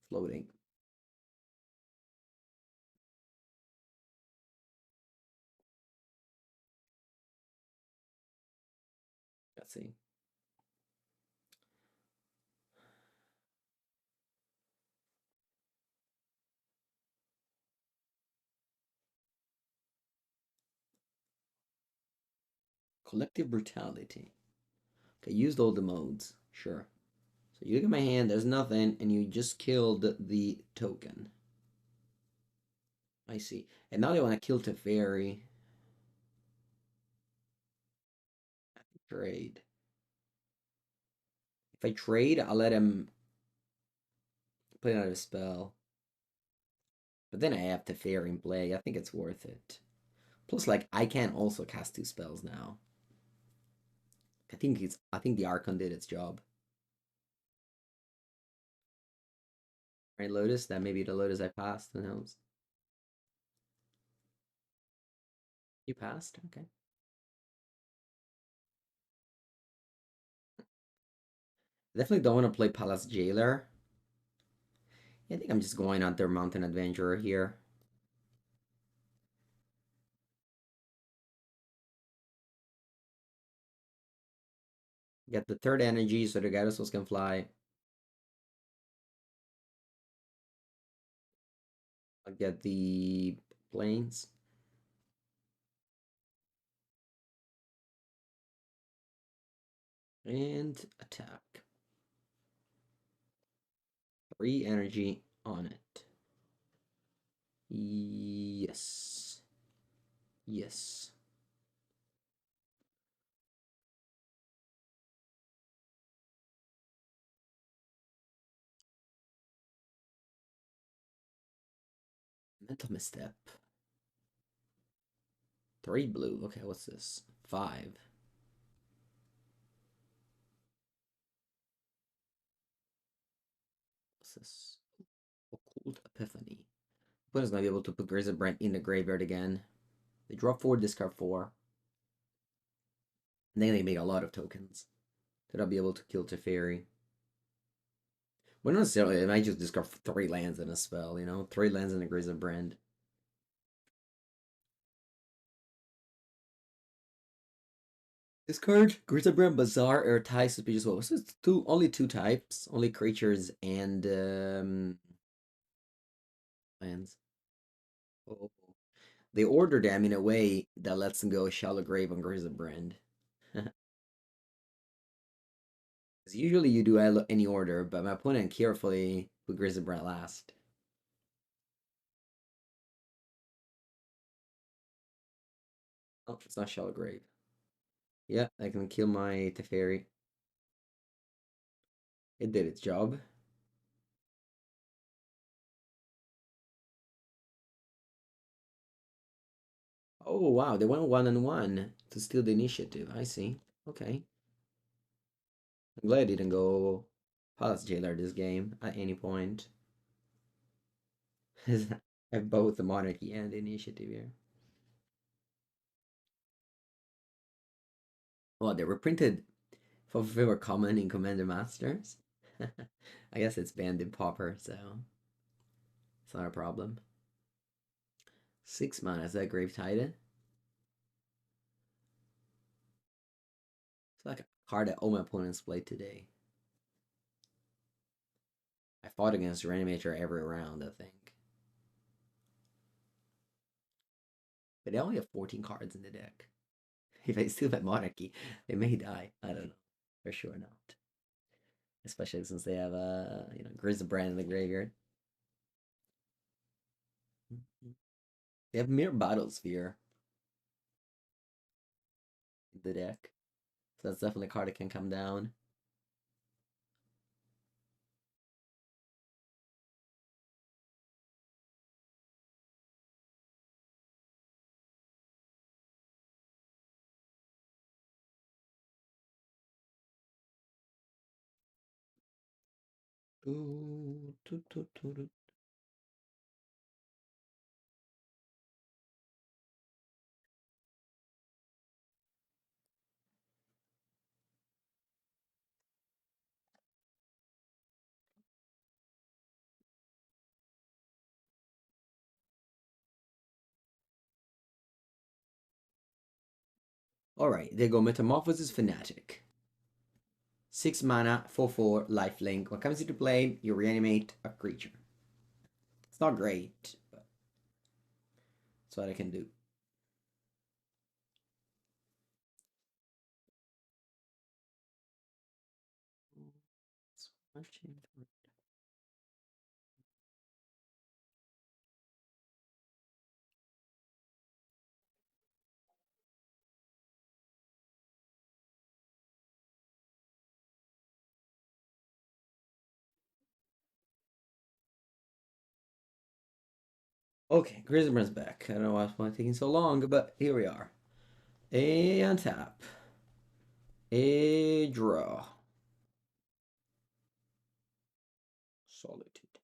Floating. Let's see. Collective Brutality. Okay, used all the modes. Sure. So you look at my hand, there's nothing, and you just killed the token. I see. And now they want to kill Teferi. Trade. If I trade, I'll let him play another spell. But then I have Teferi in play. I think it's worth it. Plus, like, I can also cast 2 spells now. I think the Archon did its job. Right, Lotus? That may be the Lotus I passed. Who knows? You passed? Okay. Definitely don't want to play Palace Jailer. Yeah, I think I'm just going on their Mountain Adventurer here. Get the 3rd energy so the Gyarados can fly. I'll get the planes. And attack. 3 energy on it. Yes. Yes. Mental misstep. 3 blue. Okay, what's this? 5. What's this? Occult Epiphany. Opponent's gonna be able to put Grizzly Brent in the graveyard again. They draw 4, discard 4. And then they make a lot of tokens. That I'll be able to kill Teferi. Well, not necessarily. It might just discard 3 lands in a spell, you know? 3 lands in a Grizzly Brand. Discard Grizzly Brand, Bazaar, or Tie Suspicious Wolf. So it's only 2 types. Only creatures and lands. Oh. They order them in a way that lets them go Shallow Grave on Grizzly Brand. Usually you do any order, but my opponent carefully put Grizzly Brand last. Oh, it's not Shallow Grave. Yeah, I can kill my Teferi. It did its job. Oh wow, they went 1-1 to steal the initiative. I see. Okay. I'm glad I didn't go Palace Jailer this game at any point. I have both the Monarchy and the initiative here. Well, they were printed for they were common in Commander Masters. I guess it's banned in Pauper, so it's not a problem. 6 mana, is that Grave Titan? It's like a card that all my opponents played today. I fought against Reanimator every round, I think. But they only have 14 cards in the deck. If I still have Monarchy, they may die. I don't know. For sure not. Especially since they have Grizzly Brand in the graveyard. They have Mirror Battlesphere in the deck. So that's definitely a card that can come down. Ooh, Alright, they go Metamorphosis Fanatic. 6 mana, 4/4, lifelink. When it comes into play, you reanimate a creature. It's not great, but that's what I can do. Okay, Grismer's back. I don't know why it's taking so long, but here we are. A untap. A draw. Solitude.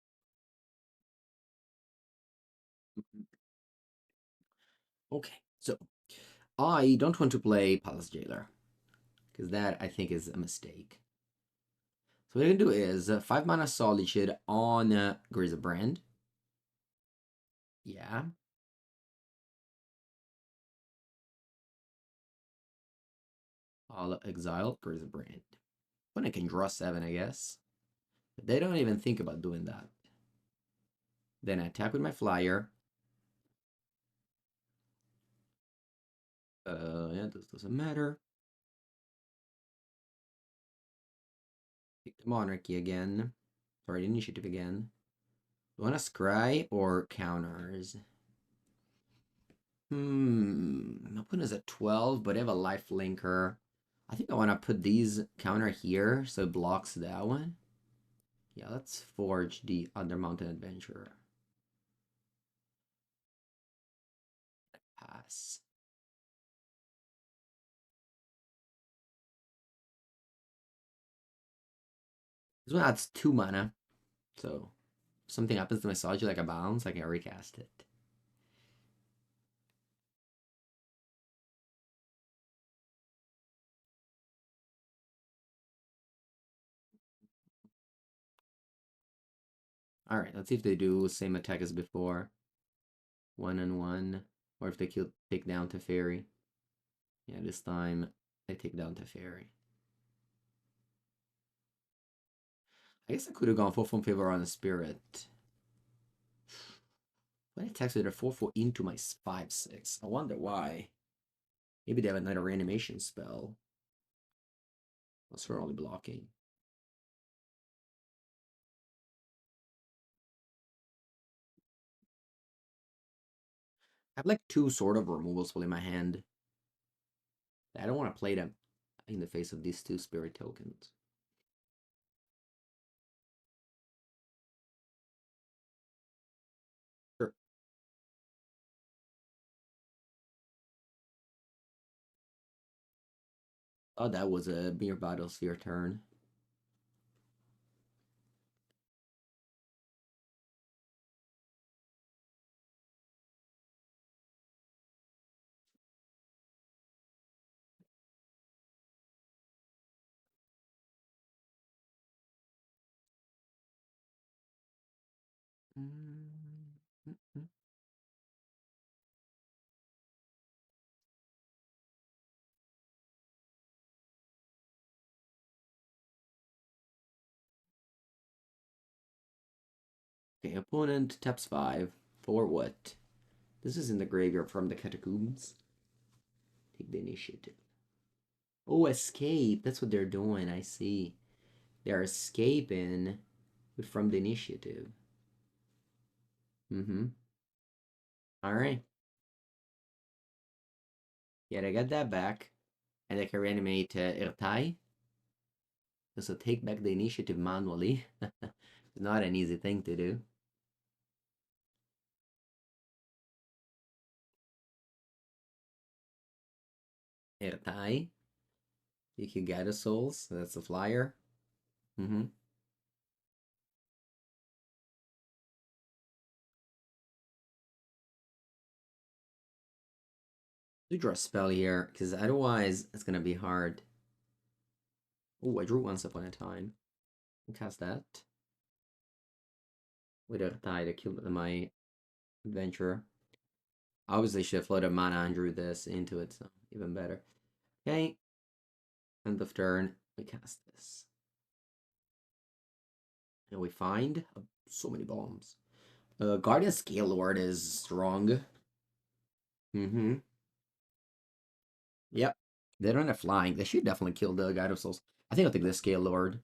Okay, so I don't want to play Palace Jailer because that I think is a mistake. So what I can do is 5 mana Solitude on Brand. Yeah. I'll exile Brand. When I can draw 7, I guess. But they don't even think about doing that. Then I attack with my flyer. Yeah, this doesn't matter. Pick the Monarchy again. Sorry, the Initiative again. You want to scry or counters? My opponent is at 12, but I have a life linker. I think I want to put these counter here so it blocks that one. Yeah, let's forge the Undermountain Adventurer. Pass. This one adds 2 mana, so if something happens to my Saji like a bounce, I can recast it. Alright, let's see if they do same attack as before. 1 and 1. Or if they take down Teferi. Yeah, this time they take down Teferi. I guess I could have gone 4 from favor on the Spirit. When I attacks with a 4/4 into my 5/6. I wonder why. Maybe they have another reanimation spell. That's for only blocking. I have like 2 sort of removals full in my hand. I don't want to play them in the face of these 2 spirit tokens. Sure. Oh, that was a mere Battlesphere turn. Okay, opponent taps 5. For what? This is in the graveyard from the catacombs. Take the initiative. Oh, escape. That's what they're doing. I see. They're escaping from the initiative. Mm-hmm. Alright. Yeah, I got that back. And I can reanimate Ertai. So take back the initiative manually. It's not an easy thing to do. Ertai. You can get a souls. That's a flyer. Mm-hmm. You draw a spell here, because otherwise it's gonna be hard. Oh, I drew once upon a time. Cast that. With Ertai to kill my adventurer. Obviously should have floated mana and drew this into it, so even better. Okay. End of turn. We cast this. And we find so many bombs. Guardian Scale Lord is strong. Mm-hmm. Yep. They don't have flying. They should definitely kill the Guide of Souls. I think I'll take the Scale Lord.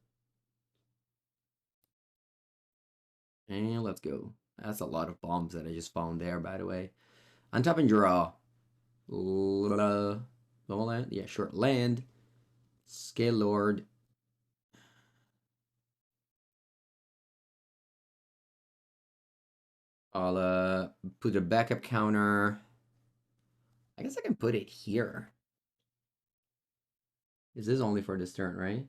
And let's go. That's a lot of bombs that I just found there, by the way. Untap and draw. Land? Yeah, sure. Land. Scale Lord. I'll put a backup counter. I guess I can put it here. This is only for this turn, right?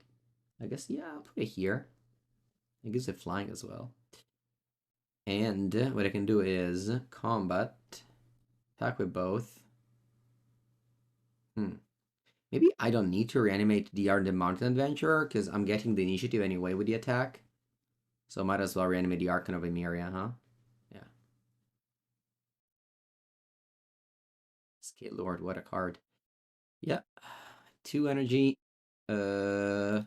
I guess, yeah, I'll put it here. It gives it flying as well. And what I can do is combat. Attack with both. Maybe I don't need to reanimate the Mountain Adventurer because I'm getting the initiative anyway with the attack. So might as well reanimate the Archon of Emeria, huh? Yeah. Skate Lord, what a card. Yeah. 2 energy. Uh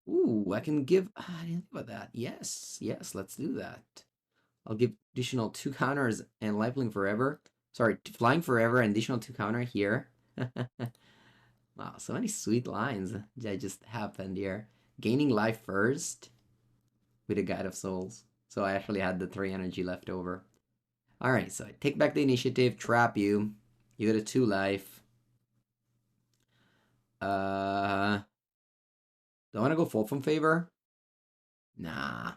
Ooh, I can give I didn't think about that. Yes, let's do that. I'll give additional 2 counters and lifelink forever. Sorry, flying forever and additional 2 counter here. Wow, so many sweet lines that just happened here. Gaining life first with a Guide of Souls. So I actually had the 3 energy left over. Alright, so I take back the initiative, trap you. You get a 2 life. Do I want to go full from favor? Nah. I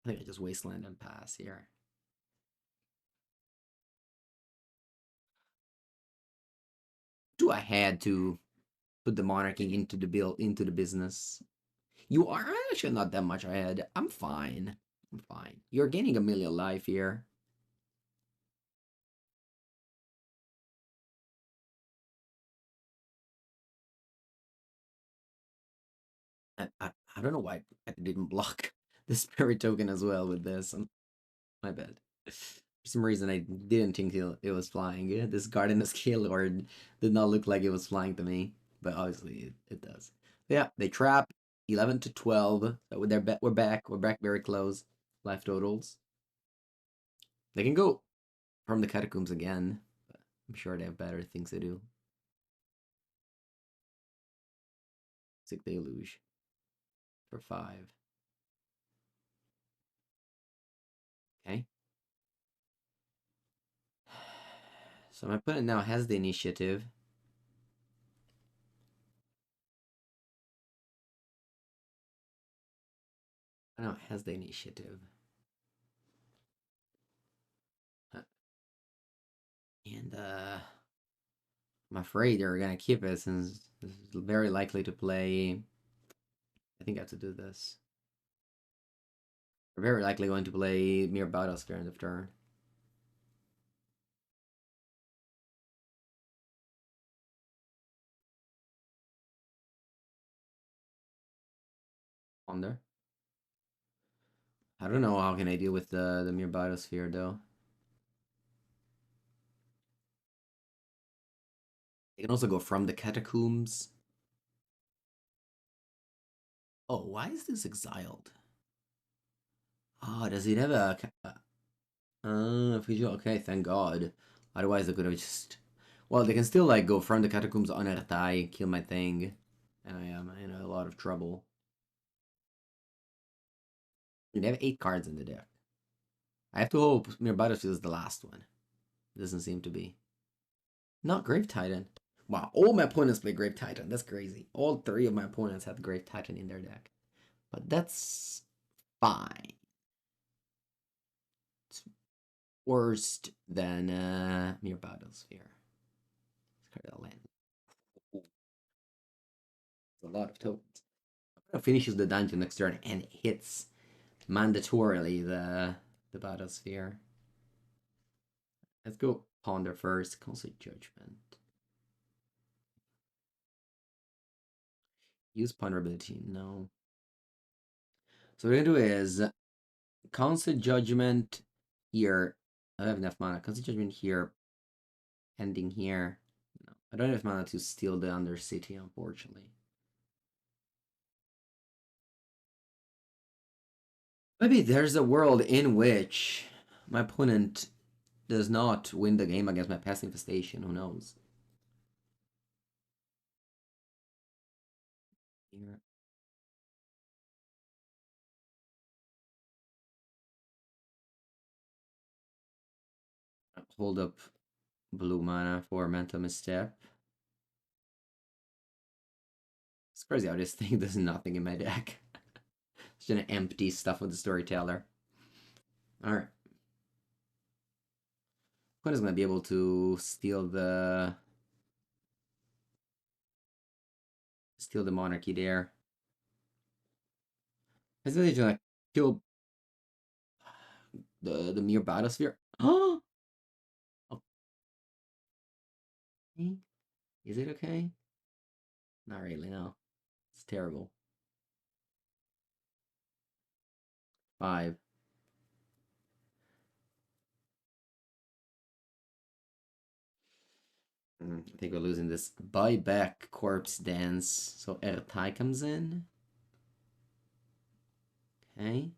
think I just wasteland and pass here. Do I had to put the monarchy into the business? You are actually not that much ahead. I'm fine. I'm fine. You're gaining a million life here. I don't know why I didn't block the spirit token as well with this. My bad. For some reason, I didn't think it was flying. Yeah, this Garden of Scale Lord did not look like it was flying to me, but obviously it does. Yeah, they trap 11 to 12. So we're back. We're back very close. Life totals. They can go from the catacombs again, but I'm sure they have better things to do. Sick Deluge for 5. Okay. So my opponent now has the initiative. I don't know, has the initiative. And I'm afraid they're gonna keep it since it's very likely to play. I think I have to do this. They're very likely going to play Mere Battles during the turn. Ponder. I don't know how can I deal with the Mere Biosphere though. They can also go from the catacombs. Oh, why is this exiled? Oh, does it have a visual? Okay, thank God. Otherwise, they could have just. Well, they can still like go from the catacombs on Ertai, kill my thing, and I am in a lot of trouble. And they have 8 cards in the deck. I have to hope Mere Battlefield is the last one. It doesn't seem to be. Not Grave Titan. Wow, all my opponents play Grave Titan. That's crazy. All 3 of my opponents had Grave Titan in their deck. But that's fine. It's worse than Mere Battlesphere. Land. It's a lot of tokens. Finishes the dungeon next turn and hits mandatorily the Battlesphere. Let's go Ponder first. Concede Judgment. Use Ponderability. No. So what we're gonna do is Concede Judgment here. I don't have enough mana. Concede Judgment here. Ending here. No. I don't have mana to steal the Undercity, unfortunately. Maybe there's a world in which my opponent does not win the game against my Pest Infestation. Who knows? Here. Hold up blue mana for Mental Misstep. It's crazy how this thing does nothing in my deck. It's just an empty stuff with the Storyteller. Alright. Opponent's gonna be able to steal the monarchy there. Is really gonna kill the Mere Battlesphere. Oh, okay. Is it okay? Not really, no. It's terrible. 5. I think we're losing this. Buyback Corpse Dance. So Ertai comes in. Okay.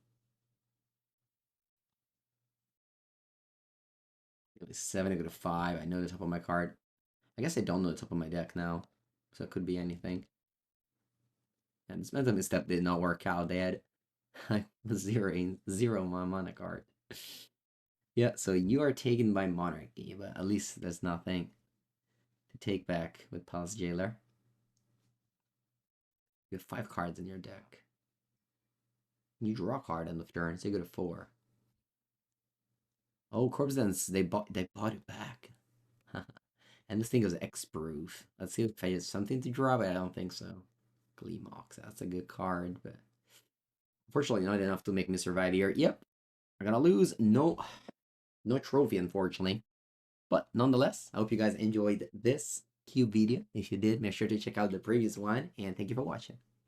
7 to go to 5. I know the top of my card. I guess I don't know the top of my deck now. So it could be anything. And this Mental Misstep did not work out. They had I'm zero my mana card. Yeah, so you are taken by Monarchy, but at least there's nothing to take back with Palace Jailer. You have 5 cards in your deck. You draw a card on the turn, so you go to 4. Oh, Corpse Dance, they bought it back. And this thing is X-proof. Let's see if I have something to draw, but I don't think so. Gleemox, that's a good card, but unfortunately not enough to make me survive here. Yep, I'm gonna lose. No trophy, unfortunately. But nonetheless, I hope you guys enjoyed this cube video. If you did, make sure to check out the previous one, and thank you for watching.